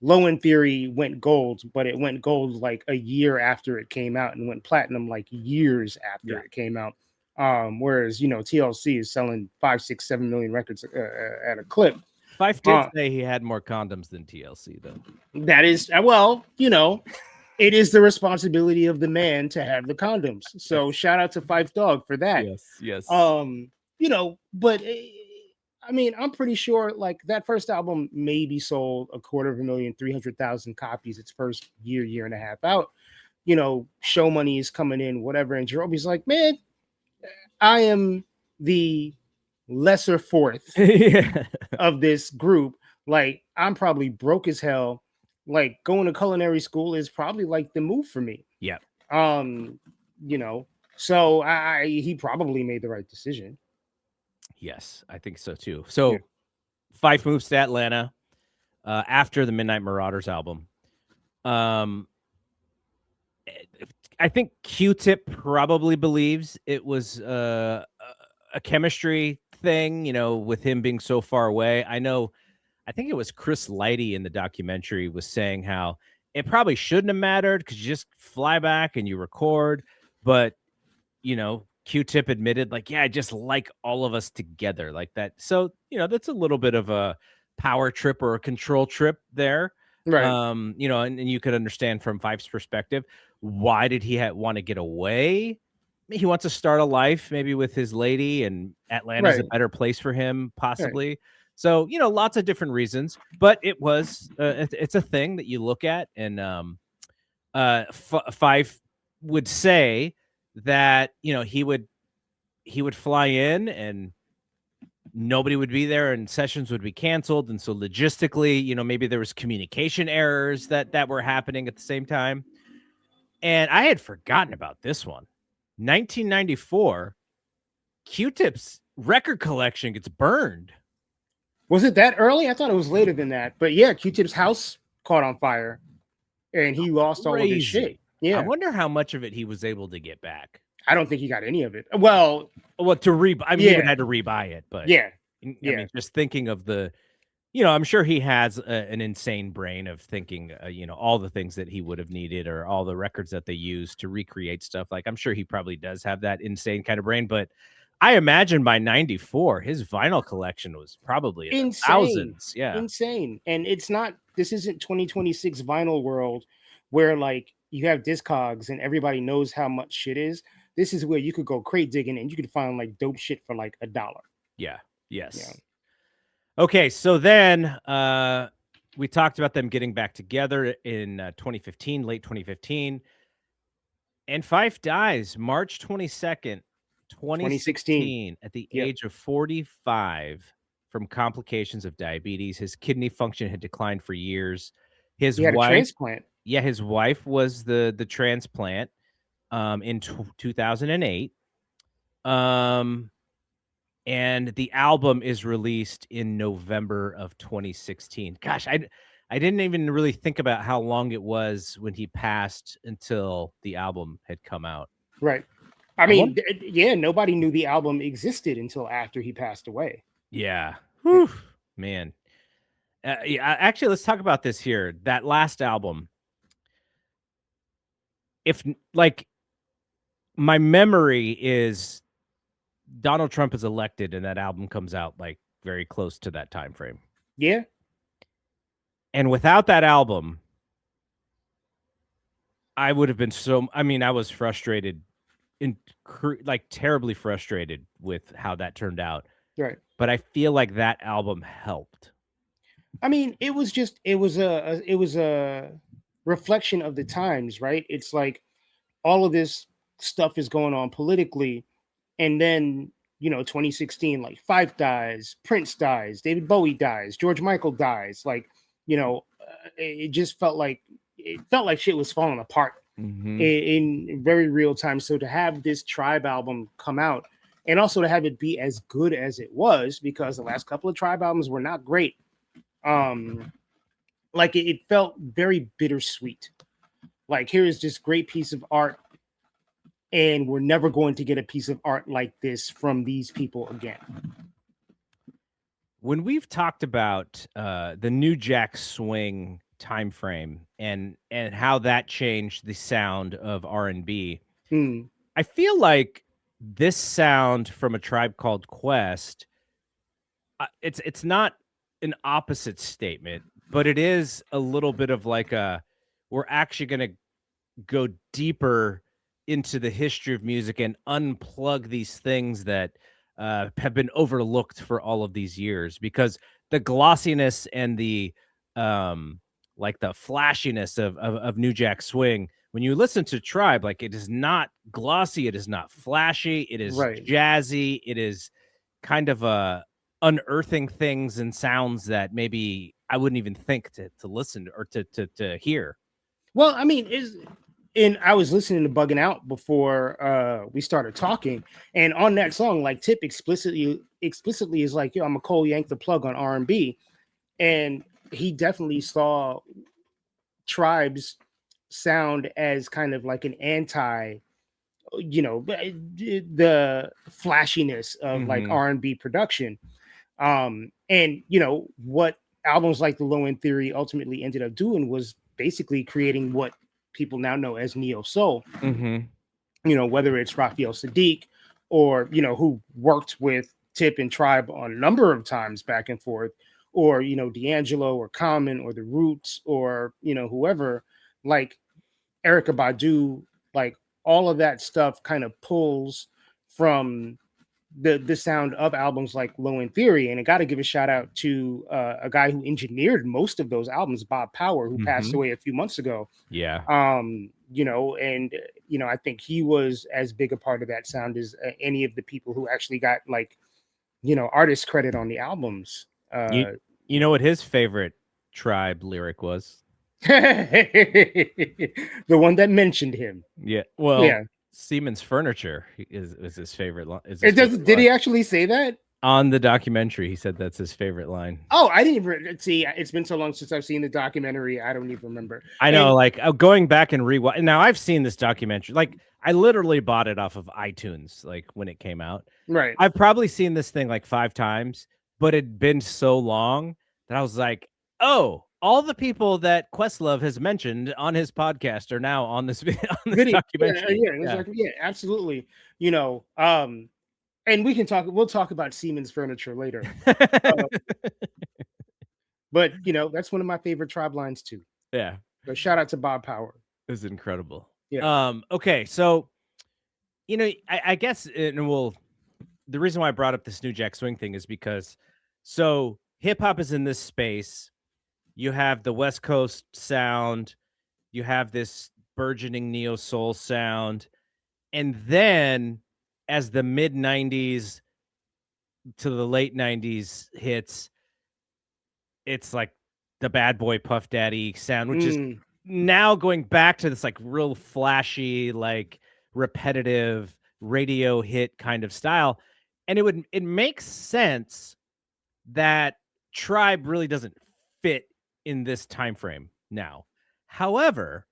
Low End Theory went gold, but it went gold like a year after it came out, and went platinum like years after it came out. Whereas, TLC is selling 5, 6, 7 million records at a clip. Phife did say he had more condoms than TLC, though. That is, well, it is the responsibility of the man to have the condoms. So shout out to Phife Dawg for that. Yes. But I mean, I'm pretty sure like that first album maybe sold 250,000, 300,000 copies its first year and a half out. You know, show money is coming in, whatever. And Jerome's like, man, I am the lesser fourth Yeah. of this group. Like, I'm probably broke as hell. Like, going to culinary school is probably like the move for me. Yeah. Um, you know, so he probably made the right decision. Yes, I think so too. Yeah. So Phife moves to Atlanta after the Midnight Marauders album. I think Q-Tip probably believes it was a chemistry thing, you know, with him being so far away. I think it was Chris Lighty in the documentary was saying how it probably shouldn't have mattered because you just fly back and you record. But, you know, Q-Tip admitted, like, yeah, I just like all of us together like that. So, you know, that's a little bit of a power trip or a control trip there. Right. You know, and you could understand from Fife's perspective, why did he want to get away? He wants to start a life maybe with his lady, and Atlanta's a Right. better place for him, Right. possibly. So, you know, lots of different reasons, but it was it's a thing that you look at, and Phife would say that, you know, he would fly in and nobody would be there and sessions would be canceled, and so logistically, you know, maybe there was communication errors that were happening at the same time. And I had forgotten about this one. 1994, Q-Tip's record collection gets burned. Was it that early? I thought it was later than that. But yeah, Q-Tip's house caught on fire and he lost all of his shit. Crazy. I Yeah. wonder how much of it he was able to get back. I don't think he got any of it. Well, I mean, he would Yeah. had to rebuy it, but yeah. I Yeah. mean, just thinking of the, you know, I'm sure he has an insane brain of thinking, you know, all the things that he would have needed or all the records that they use to recreate stuff. Like, I'm sure he probably does have that insane kind of brain, but I imagine by 94, his vinyl collection was probably in the Insane. thousands. Yeah. Insane. And this isn't 2026 vinyl world where like you have Discogs and everybody knows how much shit is. This is where you could go crate digging and you could find like dope shit for like $1. Yeah. Yes. Yeah. Okay. So then we talked about them getting back together in 2015, late 2015. And Phife dies March 22nd, 2016, at the age of 45 from complications of diabetes. His kidney function had declined for years. He had a transplant. Yeah, his wife was the transplant in 2008. And the album is released in November of 2016. Gosh, I didn't even really think about how long it was when he passed until the album had come out. Right. I mean, yeah, nobody knew the album existed until after he passed away. Yeah. Whew, man. Yeah, actually, let's talk about this here. That last album. If like my memory is Donald Trump is elected and that album comes out like very close to that time frame. Yeah. And without that album, I would have been I was frustrated like terribly frustrated with how that turned out. Right. But I feel like that album helped. I mean, it was a reflection of the times, right? It's like all of this stuff is going on politically, and then 2016, like Phife dies, Prince dies, David Bowie dies, George Michael dies. Like, it just felt like shit was falling apart in very real time. So to have this Tribe album come out, and also to have it be as good as it was, because the last couple of Tribe albums were not great. Like it felt very bittersweet. Like, here is this great piece of art, and we're never going to get a piece of art like this from these people again. When we've talked about the New Jack Swing time frame and how that changed the sound of R&B, I feel like this sound from A Tribe Called Quest, it's not an opposite statement, but it is a little bit of like we're actually going to go deeper into the history of music and unplug these things that have been overlooked for all of these years, because the glossiness and the like the flashiness of New Jack Swing, when you listen to Tribe, like, it is not glossy, it is not flashy, it is Right. jazzy, it is kind of unearthing things and sounds that maybe I wouldn't even think to listen to, or to hear. Well, I mean, I was listening to Bugging Out before we started talking, and on that song, like Tip explicitly is like, "Yo, I'm a Cole Yank the plug on R&B," and he definitely saw Tribe's sound as kind of like an anti, the flashiness of like Mhm. R&B production. And what albums like the Low End Theory ultimately ended up doing was basically creating what people now know as neo soul. Mhm. Whether it's Raphael Sadiq, or who worked with Tip and Tribe on a number of times back and forth, or D'Angelo or Common or the Roots, or whoever, like Erica Badu, like all of that stuff kind of pulls from the sound of albums like Low End Theory. And I got to give a shout out to a guy who engineered most of those albums, Bob Power, who passed Mhm. away a few months ago. Yeah. And I think he was as big a part of that sound as any of the people who actually got like artist credit on the albums. You you know what his favorite Tribe lyric was? The one that mentioned him. Yeah. Well, Yeah. Siemens Furniture is his favorite line. Is his It does. favorite Did line he actually say that? on the documentary. He said that's his favorite line. Oh, I didn't even see. It's been so long since I've seen the documentary. I don't even remember. I know, And like, going back and rewatch. Now I've seen this documentary. Like, I literally bought it off of iTunes, like, when it came out. right. I've probably seen this thing like 5 times, but it'd been so long that I was like, "Oh, all the people that Questlove has mentioned on his podcast are now on this on this Video. Yeah, documentary." yeah, Yeah. exactly. Yeah, absolutely. And we'll talk about Siemens Furniture later. Uh, but that's one of my favorite Tribe lines too. Yeah, So shout out to Bob Power. it was incredible. Yeah. Okay, so, I guess, the reason why I brought up this New Jack Swing thing is because, so hip hop is in this space. You have the West Coast sound, you have this burgeoning neo soul sound, and then as the mid 90s to the late 90s hits, it's like the Bad Boy Puff Daddy sound, which is Mm, now going back to this like real flashy, like repetitive radio hit kind of style. And it makes sense that Tribe really doesn't fit in this time frame now. However,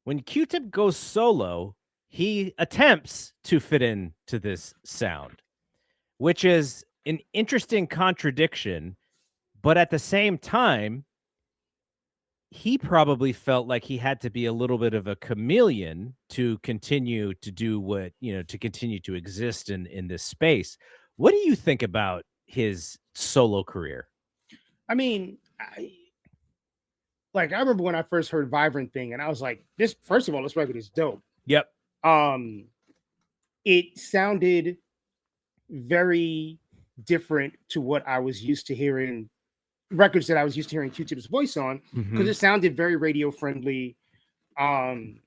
when Q-Tip goes solo, he attempts to fit into this sound, which is an interesting contradiction, but at the same time, he probably felt like he had to be a little bit of a chameleon to continue to do what, to continue to exist in this space. What do you think about his solo career? I mean, I remember when I first heard Vibrant Thing, and I was like, this. First of all, this record is dope. Yep. Um, it sounded very different to what I was used to hearing, records that I was used to hearing Q-Tip's voice on, because Mhm. it sounded very radio friendly. Um,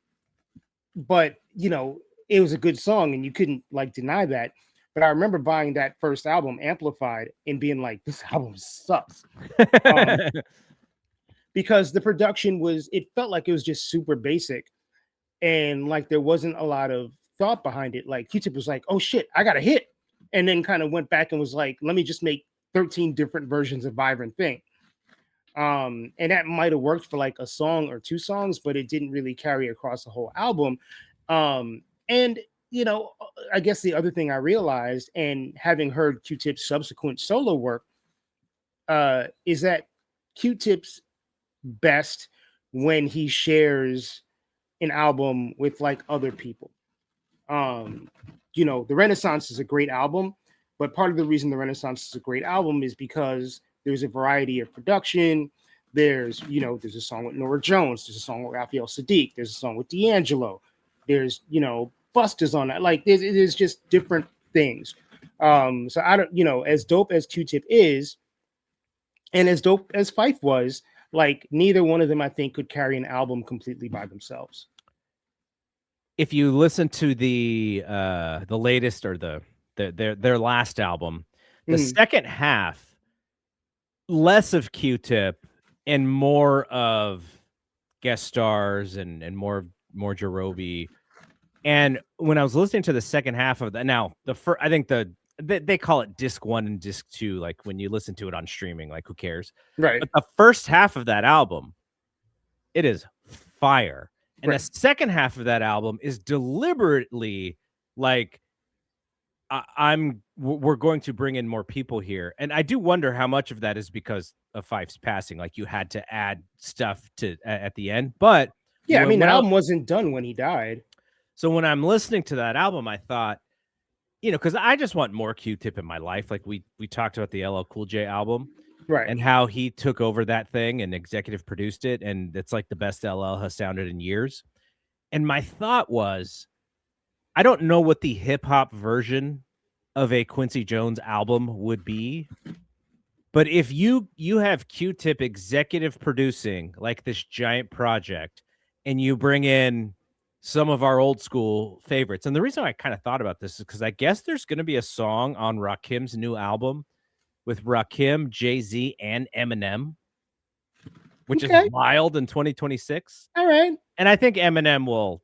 but it was a good song, and you couldn't like deny that. But I remember buying that first album, Amplified, and being like, this album sucks. Um, because the production it felt like it was just super basic, and like there wasn't a lot of thought behind it. Like Q-Tip was like, oh shit, I got a hit. And then kind of went back and was like, let me just make 13 different versions of Vibrant Thing. And that might have worked for like a song or two songs, but it didn't really carry across the whole album. And I guess the other thing I realized, and having heard Q-Tip's subsequent solo work, is that Q-Tip's best when he shares an album with like other people. The Renaissance is a great album, but part of the reason the Renaissance is a great album is because there's a variety of production. There's a song with Nora Jones, there's a song with Raphael Sadiq, there's a song with D'Angelo, there's Busta's on that. Like there's just different things. So I don't, as dope as Q-Tip is, and as dope as Phife was, like neither one of them I think could carry an album completely by themselves. If you listen to the latest or their last album, the Mhm. second half, less of Q-Tip and more of guest stars and more Jarobi. And when I was listening to the second half of that, now the first, I think they call it disc 1 and disc 2, like when you listen to it on streaming, like who cares? Right, But the first half of that album, it is fire. And the right. second half of that album is deliberately like we're going to bring in more people here. And I do wonder how much of that is because of Fife's passing. Like you had to add stuff to at the end. But Yeah, I mean, the when I album wasn't done when he died. so when I'm listening to that album, I thought, because I just want more Q-Tip in my life. Like we talked about the LL Cool J album Right. and how he took over that thing and executive produced it, and it's like the best LL has sounded in years. And my thought was, I don't know what the hip hop version of a Quincy Jones album would be, but if you have Q-Tip executive producing like this giant project, and you bring in some of our old school favorites, and the reason I kind of thought about this is because I guess there's going to be a song on Rakim's new album with Rakim, Jay-Z, and Eminem, which is Okay. wild in 2026. All right. And I think Eminem will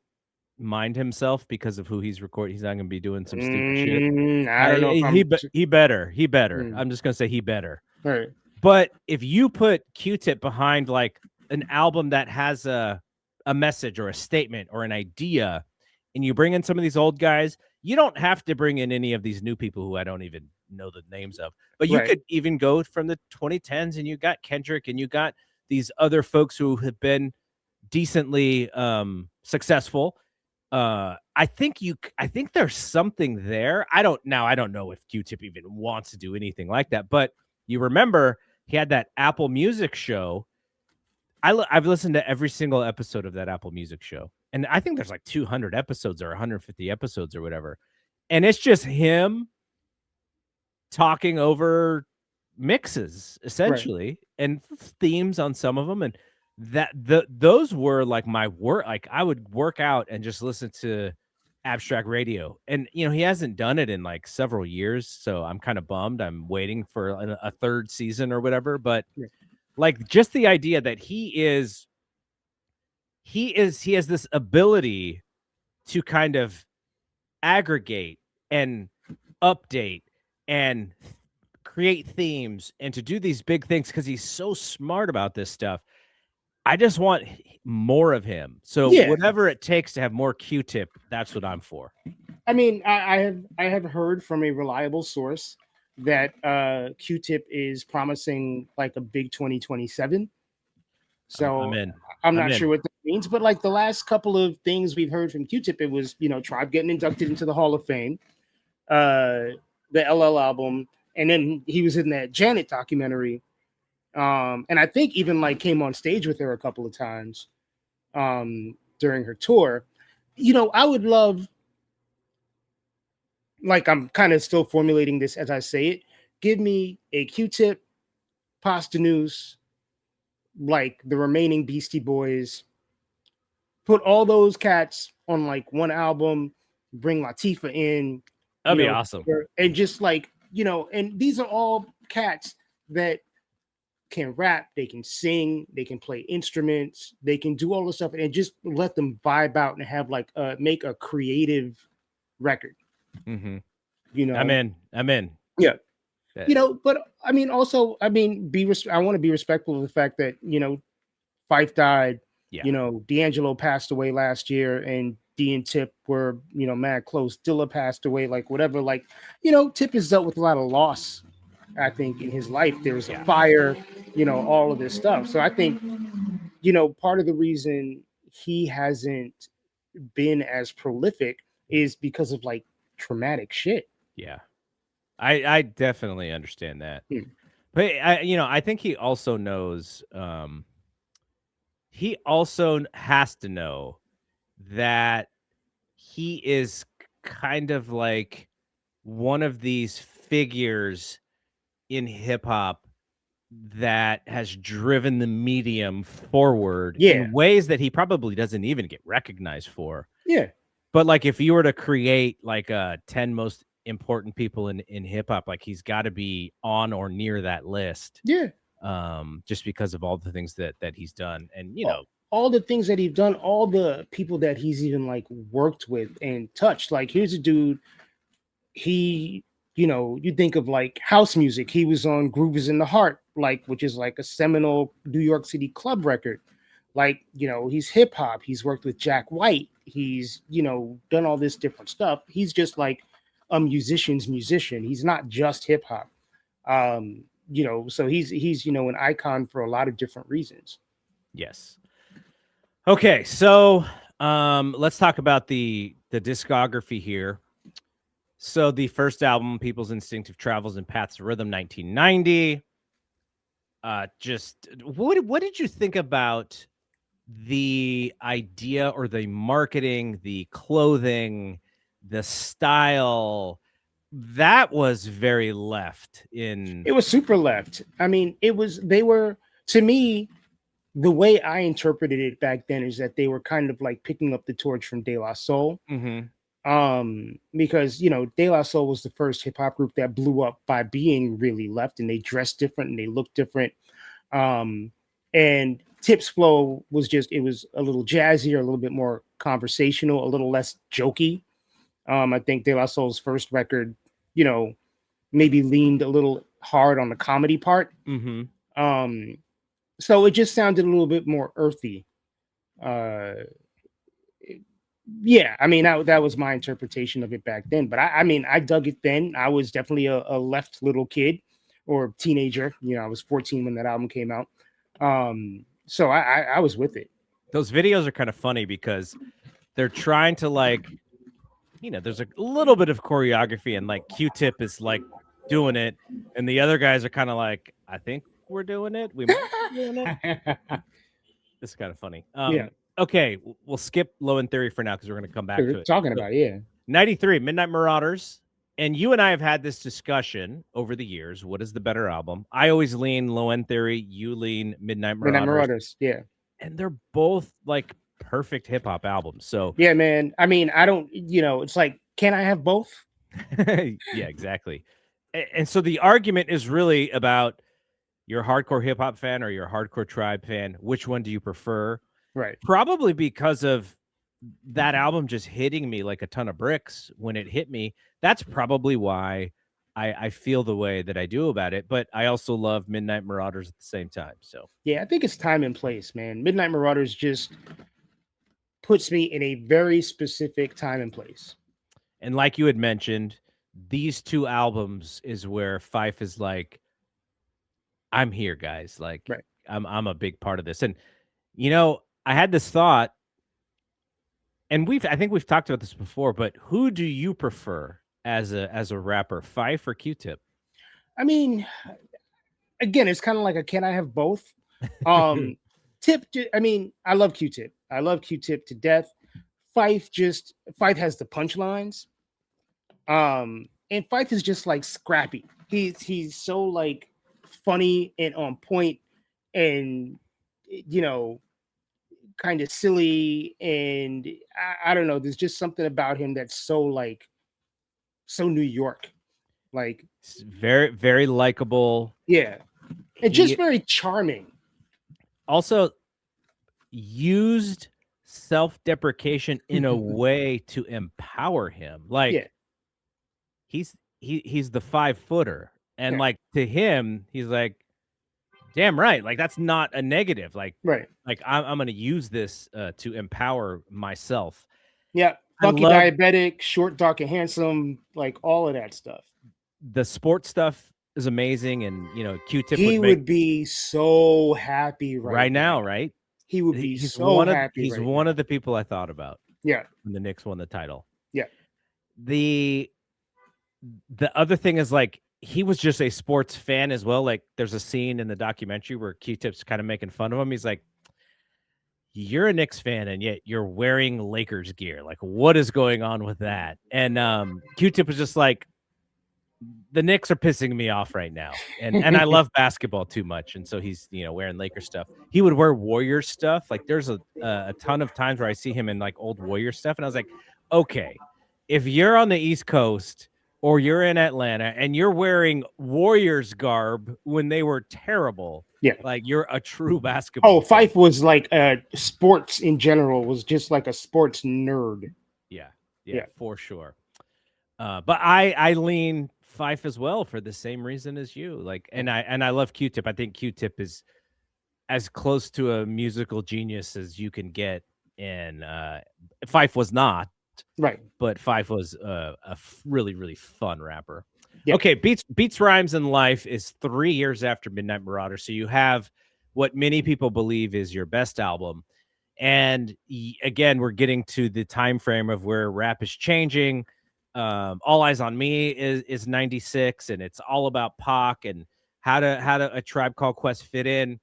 mind himself because of who he's recording. He's not going to be doing some stupid shit. I don't know if I'm. He better. He better. Mm, I'm just going to say he better. all right. But if you put Q-Tip behind like an album that has a message or a statement or an idea, and you bring in some of these old guys, you don't have to bring in any of these new people who I don't even know the names of. But you Right. could even go from the 2010s, and you got Kendrick, and you got these other folks who have been decently successful. I think there's something there. I don't know if Q-Tip even wants to do anything like that, but you remember he had that Apple Music show. I've listened to every single episode of that Apple Music show, and I think there's like 200 episodes or 150 episodes or whatever, and it's just him talking over mixes Right. essentially and themes on some of them, and those were like my work. Like I would work out and just listen to Abstract Radio, and he hasn't done it in like several years, so I'm kind of bummed. I'm waiting for a third season or whatever, but Yeah. like just the idea that he has this ability to kind of aggregate and update and create themes and to do these big things because he's so smart about this stuff. I just want more of him. So Yeah. whatever it takes to have more Q-Tip, that's what I'm for. I mean, I have heard from a reliable source that Q-Tip is promising like a big 2027. I'm So in. I'm I'm not sure in. what that means, but like the last couple of things we've heard from Q-Tip, it was Tribe getting inducted into the Hall of Fame, uh, the LL album, and then he was in that Janet documentary, and I think even like came on stage with her a couple of times during her tour. I would love, like I'm kind of still formulating this as I say it. Give me a Q-Tip, Posdnuos, like the remaining Beastie Boys. Put all those cats on like one album. Bring Latifah in, That'd be awesome. and just like and these are all cats that can rap, they can sing, they can play instruments, they can do all this stuff, and just let them vibe out and have like make a creative record. Mm-hmm. You I'm know, in. I'm in. yeah. Uh, But I mean, also, I mean, I want to be respectful of the fact that Fife died. yeah. D'Angelo passed away last year, and D and Tip were mad close. Dilla passed away, like whatever. Like Tip has dealt with a lot of loss. I think in his life there was a Yeah. fire, all of this stuff. So I think part of the reason he hasn't been as prolific is because of like traumatic shit. Yeah. I definitely understand that. Hmm. But I think he also knows he also has to know that he is kind of like one of these figures in hip hop that has driven the medium forward Yeah, in ways that he probably doesn't even get recognized for. yeah, But like if you were to create like 10 most important people in hip hop, like he's got to be on or near that list. yeah. Just because of all the things that he's done. And All the things that he's done, all the people that he's even like worked with and touched. Like, here's a dude. He, you think of like house music. He was on "Groove Is in the Heart," like, which is like a seminal New York City club record. Like, he's hip hop. He's worked with Jack White. He's, done all this different stuff. He's just like a musician's musician. He's not just hip hop. So he's an icon for a lot of different reasons. Yes. Okay, so let's talk about the discography here. So the first album, People's Instinctive Travels and Paths of Rhythm, 1990. Just what did you think about the idea or the marketing, the clothing, the style? That was very left in. It was super left. I mean, they were, to me, the way I interpreted it back then is that they were kind of like picking up the torch from De La Soul. Because De La Soul was the first hip hop group that blew up by being really left, and they dressed different and they looked different. And Tip's flow was it was a little jazzier, a little bit more conversational, a little less jokey. I think De La Soul's first record, maybe leaned a little hard on the comedy part. So it just sounded a little bit more earthy. Yeah, I mean, that was my interpretation of it back then. But I mean, I dug it then. I was definitely a left little kid or teenager. I was 14 when that album came out. So I was with it. Those videos are kind of funny because they're trying to there's a little bit of choreography, and like Q-Tip is like doing it, and the other guys are kind of like, I think we're doing it. We might be doing it. This is kind of funny. Yeah. Okay, we'll skip Low End Theory for now because we're going to come back to it. Talking about it, yeah. 93, Midnight Marauders. And you and I have had this discussion over the years. What is the better album? I always lean Low End Theory. You lean Midnight Marauders. Midnight Marauders, yeah. And they're both like perfect hip hop albums. So yeah, man. I mean, I don't, it's like, can I have both? Yeah, exactly. And so the argument is really about, you're a hardcore hip hop fan or you're a hardcore Tribe fan. Which one do you prefer? Right. Probably because of that album just hitting me like a ton of bricks when it hit me. That's probably why I feel the way that I do about it. But I also love Midnight Marauders at the same time. So yeah, I think it's time and place, man. Midnight Marauders just puts me in a very specific time and place. And like you had mentioned, these two albums is where Phife is like, I'm here, guys. Like, right. I'm a big part of this. And I had this thought, and I think we've talked about this before, but who do you prefer as a rapper, Phife or Q-Tip? I mean, again, it's kind of like a can I have both? Tip, I mean, I love Q-Tip. I love Q-Tip to death. Phife has the punchlines. And Phife is just like scrappy. He's so like funny and on point, and kind of silly, and I don't know, there's just something about him that's so New York, like very, very likable. Yeah, and just very charming. Also used self-deprecation in a way to empower him. Like, yeah. he's the 5-footer, and like to him, he's like, damn right. Like, that's not a negative. Like, right. Like, I'm going to use this to empower myself. Yeah. Funky Diabetic, Short, Dark, and Handsome, like all of that stuff. The sports stuff is amazing. And, Q-Tip would be so happy right now, right? He would be so happy. He's one of the people I thought about. Yeah. When the Knicks won the title. Yeah. The other thing is, like, he was just a sports fan as well. Like, there's a scene in the documentary where Q-Tip's kind of making fun of him. He's like, you're a Knicks fan and yet you're wearing Lakers gear. Like, what is going on with that? And Q-Tip was just like, the Knicks are pissing me off right now, and I love basketball too much, and so he's wearing Lakers stuff. He would wear Warriors stuff. Like there's a ton of times where I see him in like old Warrior stuff, and I was like, okay, if you're on the East Coast or you're in Atlanta and you're wearing Warriors garb when they were terrible, Yeah. like you're a true basketball fan. Phife was like sports in general was just like a sports nerd. Yeah, for sure. But I lean Phife as well for the same reason as you. Like, and I love Q-Tip. I think Q-Tip is as close to a musical genius as you can get. And Phife was not, Right. but Phife was really, really fun rapper. Yeah. Okay, Beats, Rhymes, and Life is 3 years after Midnight Marauder. So you have what many people believe is your best album. And again, we're getting to the time frame of where rap is changing. All Eyes on Me is 96, and it's all about Pac and how to a Tribe Called Quest fit in.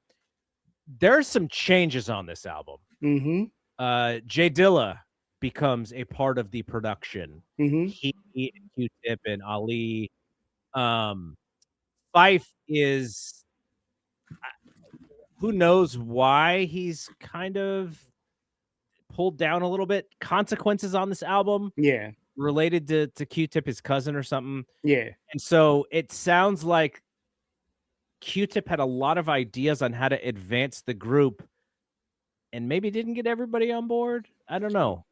There's some changes on this album. Jay Dilla becomes a part of the production. He and Q-Tip and Ali. Phife is, who knows why he's kind of pulled down a little bit. Consequences on this album. Yeah. Related to Q-Tip, his cousin or something. Yeah. And so it sounds like Q-Tip had a lot of ideas on how to advance the group and maybe didn't get everybody on board. I don't know.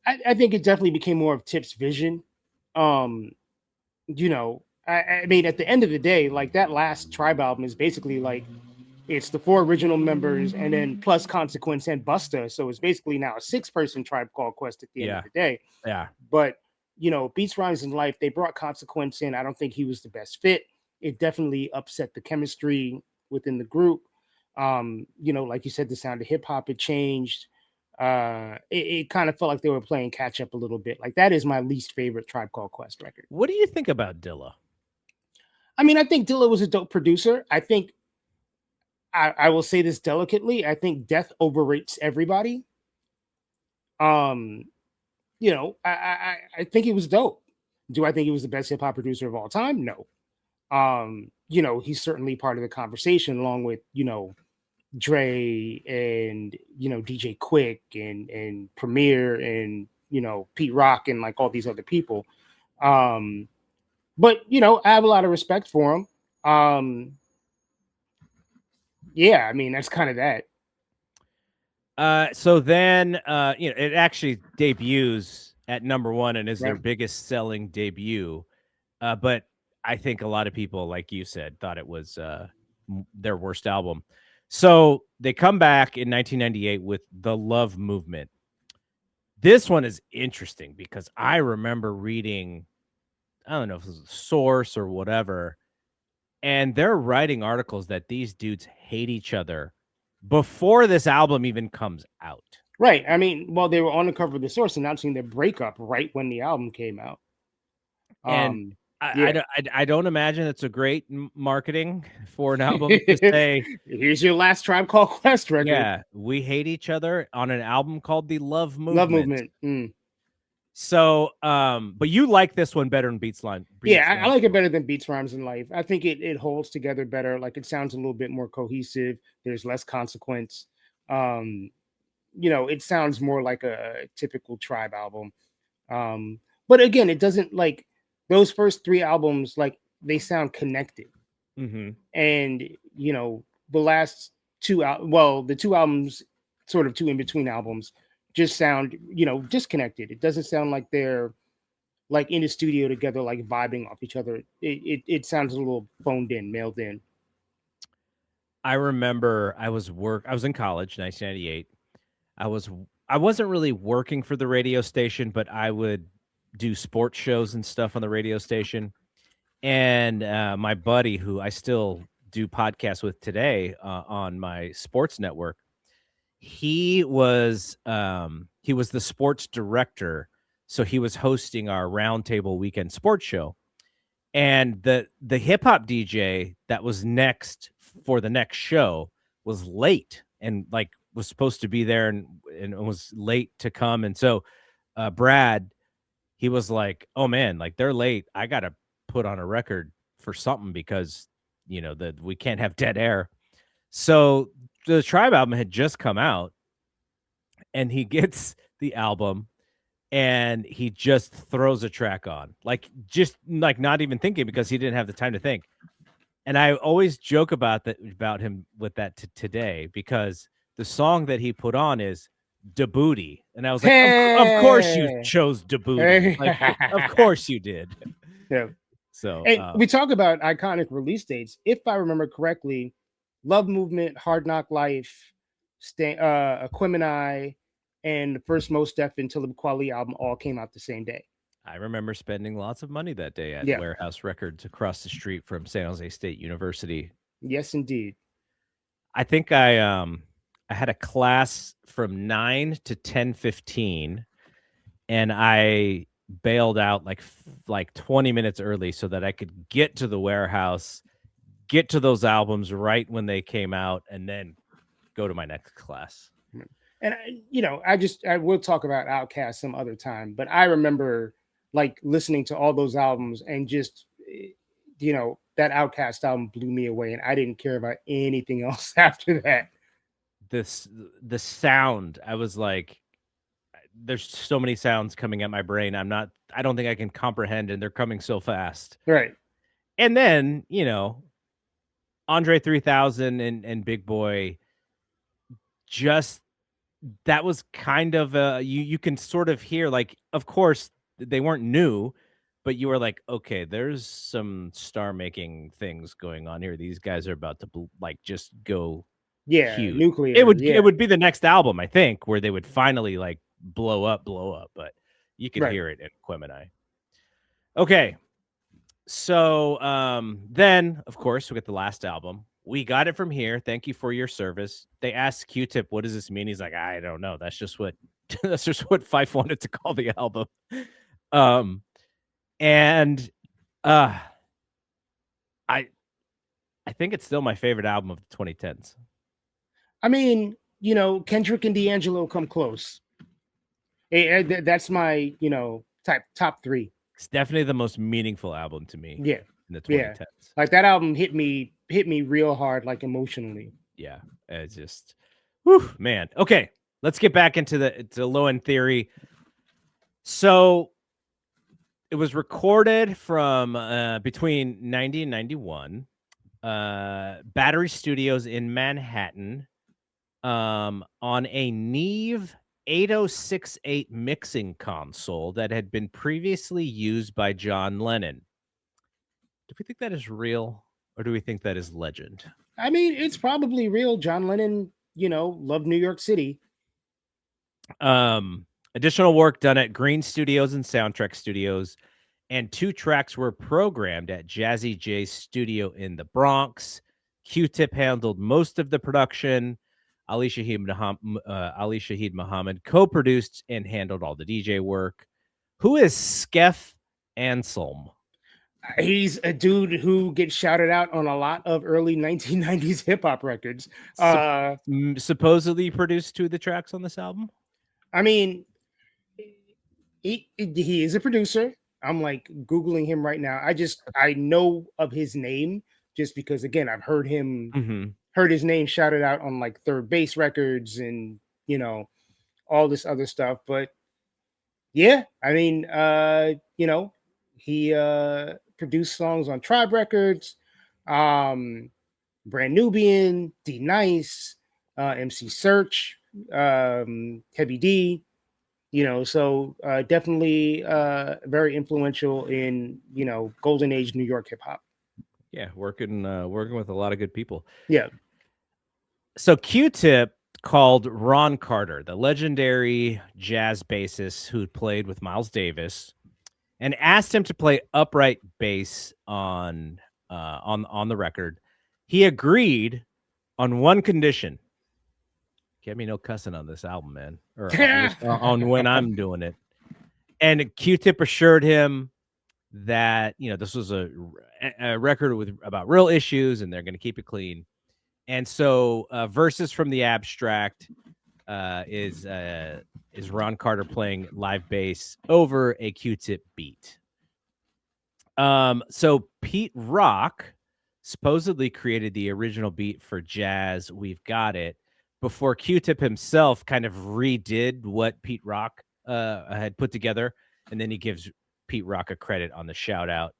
I think it definitely became more of Tip's vision. You know, I mean, at the end of the day, like that last Tribe album is basically like it's the 4 original members and then plus Consequence and Busta. So it's basically now a 6-person Tribe Called Quest at the end of the day. Yeah. But, you know, Beats, Rhymes, and Life, they brought Consequence in. I don't think he was the best fit. It definitely upset the chemistry within the group. You know, like you said, the sound of hip hop had changed. It kind of felt like they were playing catch up a little bit. Like that is my least favorite Tribe Called Quest record. What do you think about Dilla? I mean, I think Dilla was a dope producer. I think I will say this delicately. I think Death overrates everybody. You know, I think he was dope. Do I think he was the best hip hop producer of all time? No. You know, he's certainly part of the conversation along with, you know, Dre and, you know, DJ Quick and Premier and, you know, Pete Rock and like all these other people. But, you know, I have a lot of respect for him. Yeah, I mean, that's kind of that. So then, you know, it actually debuts at #1 and is their biggest selling debut. But I think a lot of people, like you said, thought it was their worst album. So they come back in 1998 with The Love Movement. This one is interesting because I remember reading, I don't know if it was a source or whatever, and they're writing articles that these dudes hate each other before this album even comes out. Right. I mean, well, they were on the cover of the source announcing their breakup right when the album came out. And I don't imagine it's a great marketing for an album to say, here's your last Tribe Called Quest record. Yeah, we hate each other on an album called The Love Movement. Love Movement. So, but you like this one better than Beats Line. I like it better than Beats, Rhymes, and Life. I think it holds together better. Like it sounds a little bit more cohesive. There's less consequence. You know, it sounds more like a typical Tribe album. But again, it doesn't like those first 3 albums, like they sound connected. And, you know, the last 2, the 2 albums, sort of 2 in between albums, just sound, you know, disconnected. It doesn't sound like they're like in the studio together, like vibing off each other. It sounds a little phoned in, mailed in. I remember I was in college, 1998. I wasn't really working for the radio station, but I would do sports shows and stuff on the radio station. And my buddy, who I still do podcasts with today on my sports network, he was the sports director, so he was hosting our Roundtable Weekend Sports Show. And the hip hop DJ that was next for the next show was late and like was supposed to be there and was late to come. And so Brad, he was like, "Oh man, like they're late. I gotta put on a record for something because, we can't have dead air. So the Tribe album had just come out, and he gets the album and he just throws a track on, just not even thinking, because he didn't have the time to think. And I always joke about him with that today, because the song that he put on is "Da Booty," and I was like, of course you chose "Da Booty," of course you did. Yeah. So, and we talk about iconic release dates. If I remember correctly, Love Movement, Hard Knock Life, Aquemini, and the first Mos Def and Talib Kweli album all came out the same day. I remember spending lots of money that day at Yeah. Warehouse Records across the street from San Jose State University. Yes, indeed. I think I had a class from 9 to 10:15, and I bailed out like 20 minutes early so that I could get to the warehouse, get to those albums right when they came out, and then go to my next class. And I will talk about Outkast some other time, but I remember like listening to all those albums and just that Outkast album blew me away, and I didn't care about anything else after that. The sound, I was like, there's so many sounds coming at my brain. I don't think I can comprehend, and they're coming so fast. Right. And then, Andre 3000 and Big Boy, just, that was kind of you can sort of hear, like, of course they weren't new, but you were like, okay, there's some star making things going on here. These guys are about to just go huge. Nuclear. It would be the next album, I think, where they would finally like blow up, but you could hear it in Aquemini. Okay. So then of course we get the last album. We got it from here. Thank you for your service. They asked Q-Tip, what does this mean? He's like, I don't know. That's just what Phife wanted to call the album. And I think it's still my favorite album of the 2010s. I mean, Kendrick and D'Angelo come close. That's my, top 3. It's definitely the most meaningful album to me. Yeah. In the 2010s. Yeah. Like that album hit me real hard, like emotionally. Yeah. It's just, whew, man. Okay. Let's get back into the Low End Theory. So it was recorded from between 90 and 91. Battery Studios in Manhattan, on a Neve 8068 mixing console that had been previously used by John Lennon. Do we think that is real, or do we think that is legend? I mean, it's probably real. John Lennon, loved New York City. Additional work done at Green Studios and Soundtrack Studios, and 2 tracks were programmed at Jazzy J's studio in the Bronx. Q-Tip handled most of the production. Ali Shaheed Muhammad co-produced and handled all the DJ work. Who is Skef Anselm? He's a dude who gets shouted out on a lot of early 1990s hip-hop records. Supposedly produced 2 of the tracks on this album. I mean, he is a producer. I'm like Googling him right now. I know of his name just because, again, I've heard him, heard his name shouted out on like Third Base Records and, all this other stuff. But yeah, I mean, he produced songs on Tribe Records, Brand Nubian, D Nice, MC Search, Heavy D. So definitely very influential in, golden age New York hip hop. Yeah, working with a lot of good people. Yeah. So Q-Tip called Ron Carter, the legendary jazz bassist who played with Miles Davis, and asked him to play upright bass on the record. He agreed on one condition. Get me no cussing on this album, man, or on when I'm doing it. And Q-Tip assured him that, this was a record about real issues and they're going to keep it clean. And so Verses from the Abstract is Ron Carter playing live bass over a Q-Tip beat. So Pete Rock supposedly created the original beat for Jazz We've Got It before Q-Tip himself kind of redid what Pete Rock had put together, and then he gives Pete Rock a credit on the shout out.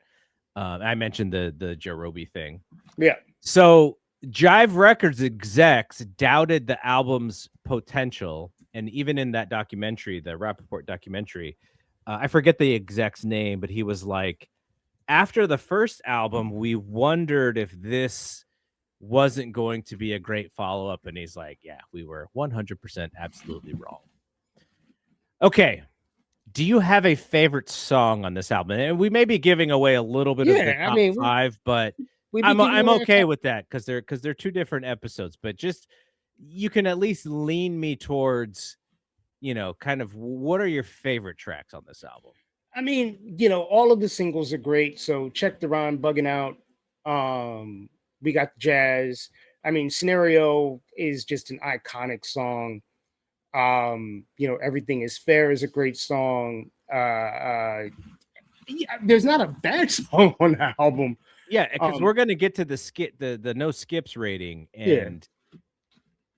I mentioned the Joe Roby thing. Yeah. So Jive Records execs doubted the album's potential, and even in that documentary, the Rapaport documentary, I forget the exec's name, but he was like, after the first album, we wondered if this wasn't going to be a great follow-up, and he's like, yeah, we were 100% absolutely wrong. Okay, do you have a favorite song on this album? And we may be giving away a little bit of the top five, but I'm okay with that because they're two different episodes. But just you can at least lean me towards, kind of what are your favorite tracks on this album? I mean, all of the singles are great. So Check the Rhyme, Bugging Out. We got Jazz. I mean, Scenario is just an iconic song. Everything is Fair is a great song. There's not a bad song on the album. Yeah, because we're gonna get to the no skips rating, and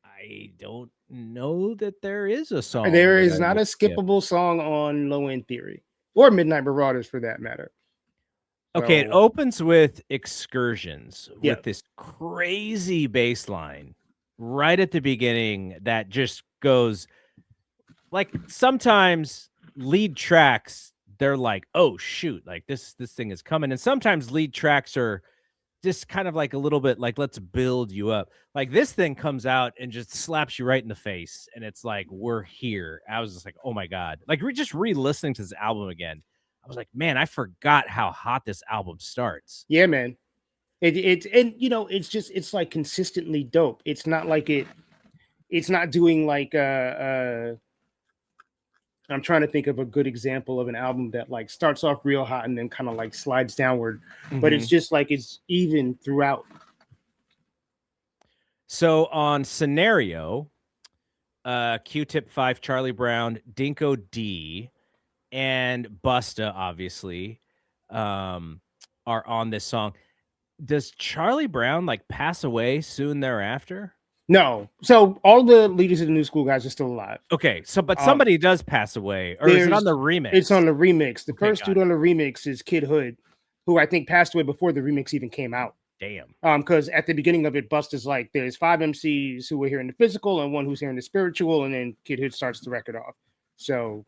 I don't know that there is a song. There is not a skippable song on Low End Theory or Midnight Marauders for that matter. Okay, it opens with Excursions with this crazy bass line right at the beginning that just goes like sometimes lead tracks, they're like, oh shoot, like this thing is coming. And sometimes lead tracks are just kind of like a little bit like, let's build you up. Like this thing comes out and just slaps you right in the face. And it's like, we're here. I was just like, oh my God. Like we're just re-listening to this album again. I was like, man, I forgot how hot this album starts. Yeah, man. It's like consistently dope. It's not like it's not doing like I'm trying to think of a good example of an album that like starts off real hot and then kind of like slides downward, but it's just like it's even throughout. So on Scenario, Q-Tip, Phife, Charlie Brown, Dinko D, and Busta obviously are on this song. Does Charlie Brown like pass away soon thereafter? No. So all the leaders of the New School guys are still alive. Okay. So, but somebody does pass away, or is it on the remix? It's on the remix. The first dude on the remix is Kid Hood, who I think passed away before the remix even came out. Damn. Because at the beginning of it, Busta's like, there's 5 MCs who were here in the physical and one who's here in the spiritual, and then Kid Hood starts the record off. So,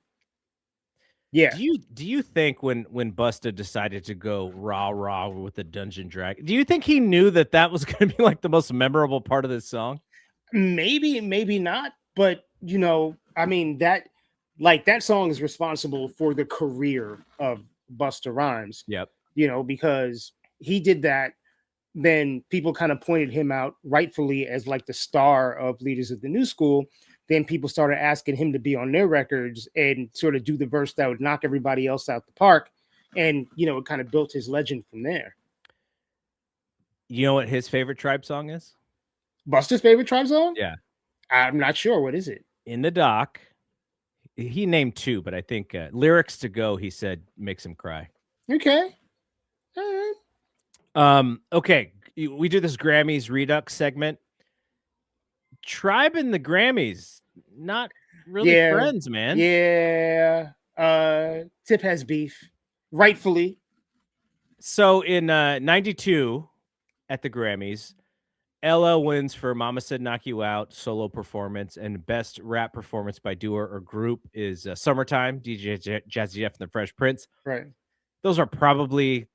yeah. Do you think when Busta decided to go rah with the Dungeon Dragon, do you think he knew that was going to be like the most memorable part of this song? Maybe, maybe not. But I mean that song is responsible for the career of Busta Rhymes. Yep. Because he did that. Then people kind of pointed him out rightfully as like the star of Leaders of the New School. Then people started asking him to be on their records and sort of do the verse that would knock everybody else out the park. And, it kind of built his legend from there. You know what his favorite Tribe song is? Busta's favorite Tribe song? Yeah. I'm not sure. What is it? In the doc, he named 2, but I think Lyrics to Go, he said, makes him cry. Okay. All right. Okay. We do this Grammys Redux segment. Tribe and the Grammys, not really friends, man. Yeah. Tip has beef, rightfully. So in 92 at the Grammys, LL wins for Mama Said Knock You Out solo performance, and best rap performance by duo or group is Summertime, DJ Jazzy Jeff and the Fresh Prince. Right. Those are probably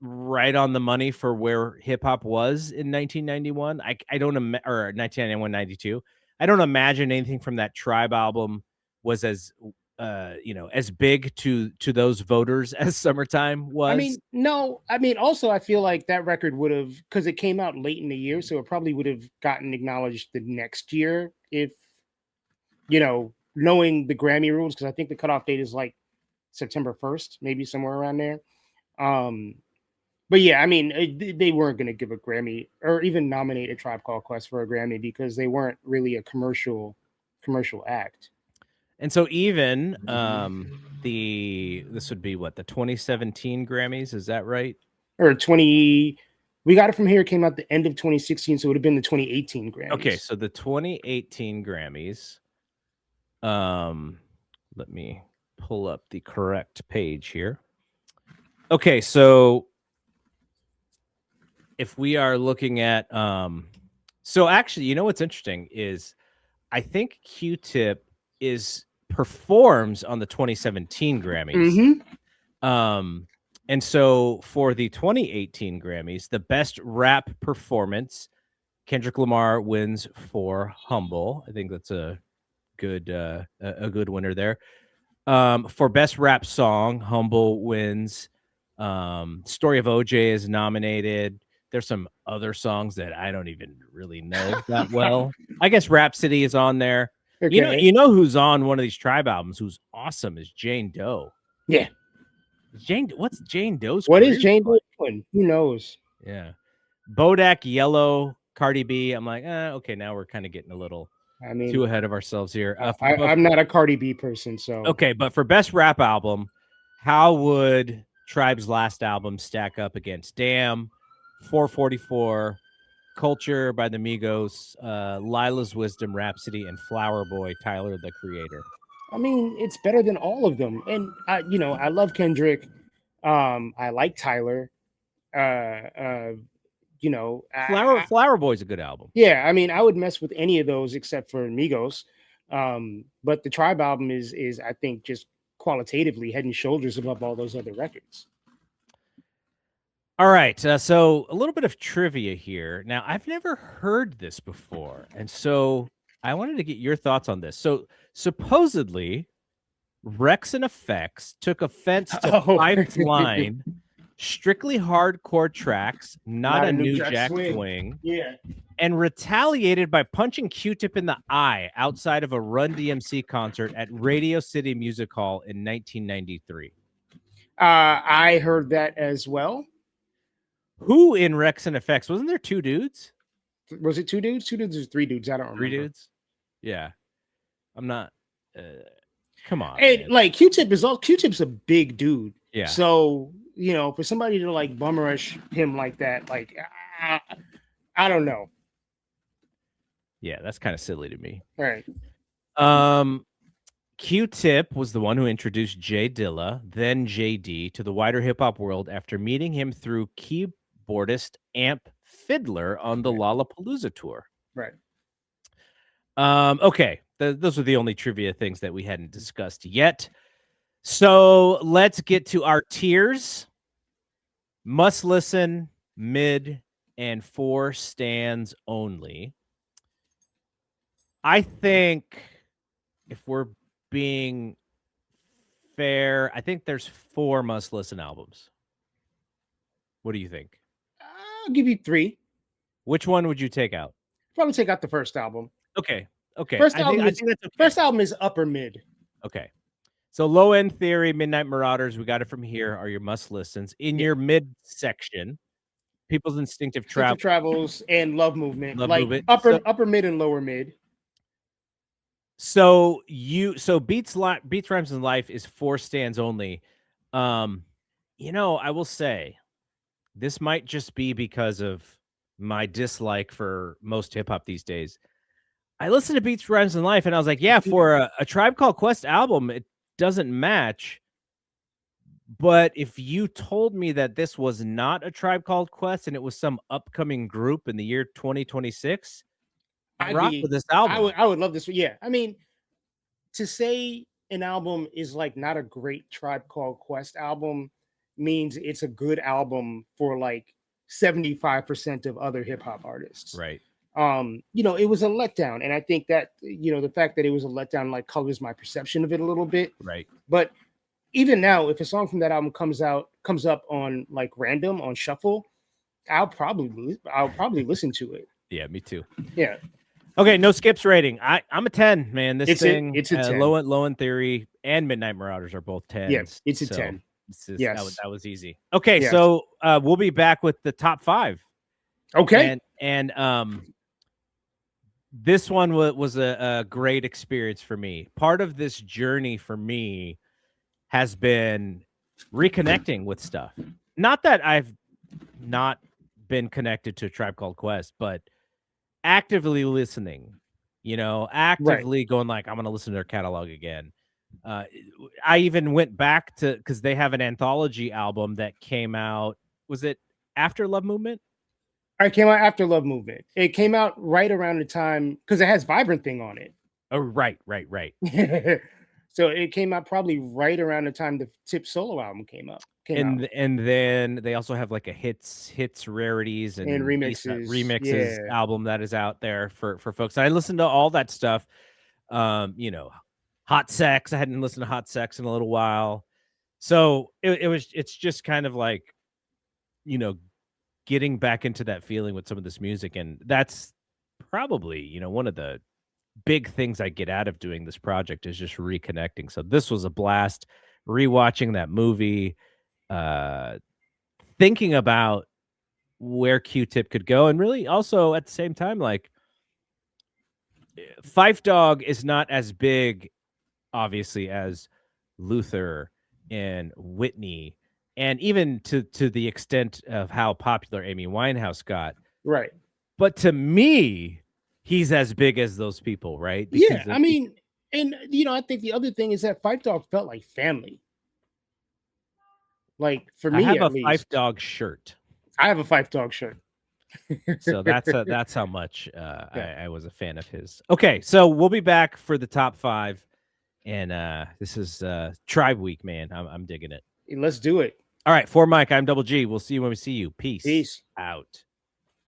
right on the money for where hip hop was in 1991. I don't or 1991, 92. I don't imagine anything from that Tribe album was as as big to those voters as Summertime was. I mean, no. I mean, also I feel like that record would have, because it came out late in the year, so it probably would have gotten acknowledged the next year if knowing the Grammy rules, because I think the cutoff date is like September 1st, maybe somewhere around there. But yeah, I mean, they weren't going to give a Grammy or even nominate a Tribe Called Quest for a Grammy because they weren't really a commercial act. And so even this would be what, the 2017 Grammys, is that right? Or 20, we got it from here. It came out the end of 2016, so it would have been the 2018 Grammys. Okay, so the 2018 Grammys. Let me pull up the correct page here. Okay, so if we are looking at so actually, you know what's interesting is I think Q-Tip performs on the 2017 Grammys. And so for the 2018 Grammys, the best rap performance, Kendrick Lamar wins for Humble. I think that's a good winner there. For best rap song, Humble wins. Story of OJ is nominated. There's some other songs that I don't even really know that well. I guess Rhapsody is on there. Okay. You know who's on one of these Tribe albums who's awesome is Jane Doe. Yeah. What's Jane Doe's What is Jane Doe doing? Who knows? Yeah. Bodak Yellow, Cardi B. I'm like, okay, now we're kind of getting a little too ahead of ourselves here. I'm not a Cardi B person, so okay, but for best rap album, how would Tribe's last album stack up against Damn, 444, Culture by the Migos, Lila's Wisdom, Rhapsody, and Flower Boy, Tyler the Creator? I mean, it's better than all of them. And I love Kendrick. I like Tyler. Flower Boy's a good album. Yeah, I mean, I would mess with any of those except for Migos. But the Tribe album is I think just qualitatively head and shoulders above all those other records. All right, so a little bit of trivia here. Now, I've never heard this before, and so I wanted to get your thoughts on this. So supposedly, Rex and Effects took offense to Phife's line, strictly hardcore tracks, not a new Jack Swing. Yeah. And retaliated by punching Q-Tip in the eye outside of a Run DMC concert at Radio City Music Hall in 1993. I heard that as well. Who in Rex and Effects? Wasn't there two dudes? Was it two dudes? Two dudes or three dudes? I don't remember. 3 dudes? Yeah. I'm not... come on. And like Q-Tip's a big dude. Yeah. So, for somebody to like bum rush him like that, like, I don't know. Yeah, that's kind of silly to me. All right. Q-Tip was the one who introduced Jay Dilla, then JD, to the wider hip-hop world after meeting him through keyboardist Amp Fiddler on the Lollapalooza tour. Right. Okay, those are the only trivia things that we hadn't discussed yet. So let's get to our tiers. Must listen, mid, and 4 stands only. I think if we're being fair, I think there's 4 must listen albums. What do you think? I'll give you 3. Which one would you take out? Probably take out the first album. Okay. First album is upper mid. Okay. So Low End Theory, Midnight Marauders, we got it from here, are your must listens. In your mid section, People's Instinctive Travels and Love Movement. Upper mid and lower mid. So Beats, Rhymes, and Life is 4 stands only. I will say this might just be because of my dislike for most hip hop these days. I listened to Beats, Rhymes, and Life, and I was like, yeah, for a Tribe Called Quest album, it doesn't match. But if you told me that this was not a Tribe Called Quest and it was some upcoming group in the year 2026, I'd rock with this album. I would love this. Yeah, I mean, to say an album is like not a great Tribe Called Quest album means it's a good album for like 75% of other hip hop artists. Right. It was a letdown, and I think that the fact that it was a letdown like colors my perception of it a little bit. Right. But even now, if a song from that album comes up on like random on shuffle, I'll probably listen to it. Yeah, me too. Yeah. Okay, no skips rating. I'm a 10, man. It's a 10. Low End Theory and Midnight Marauders are both 10s. Yeah, it's a 10. Yes. That was easy. Okay, yes. So we'll be back with the top 5. Okay. And this one was a great experience for me. Part of this journey for me has been reconnecting with stuff. Not that I've not been connected to a Tribe Called Quest, but actively listening, Right. actively going like, I'm going to listen to their catalog again. Uh, I even went back to, because they have an anthology album that came out. Was it after Love Movement? It came out after Love Movement. It came out right around the time because it has Vibrant Thing on Oh, right, right, right. it. So it came out probably right around the time the Tip solo album came out. And then they also have like a hits rarities And and remixes. remixes Yeah. album that is out there for folks. I listened to all that stuff. Hot Sex. I hadn't listened to Hot Sex in a little while. So it's just kind of like, getting back into that feeling with some of this music. And that's probably, one of the big things I get out of doing this project is just reconnecting. So this was a blast rewatching that movie, uh, thinking about where Q-Tip could go. And really also at the same time, like Phife Dawg is not as big, obviously, as Luther and Whitney, and even to the extent of how popular Amy Winehouse got. Right. But to me, he's as big as those people, right? Yeah. Because I mean, and I think the other thing is that Fight Dog felt like family. Like for I me have at a Phife least. Dawg shirt. I have a Fight Dog shirt. So that's how much Yeah. I was a fan of his. Okay, so we'll be back for the top 5, and this is Tribe Week, man. I'm digging it. Let's do it. All right, for Mike, I'm Double G. We'll see you when we see you. Peace Peace. out.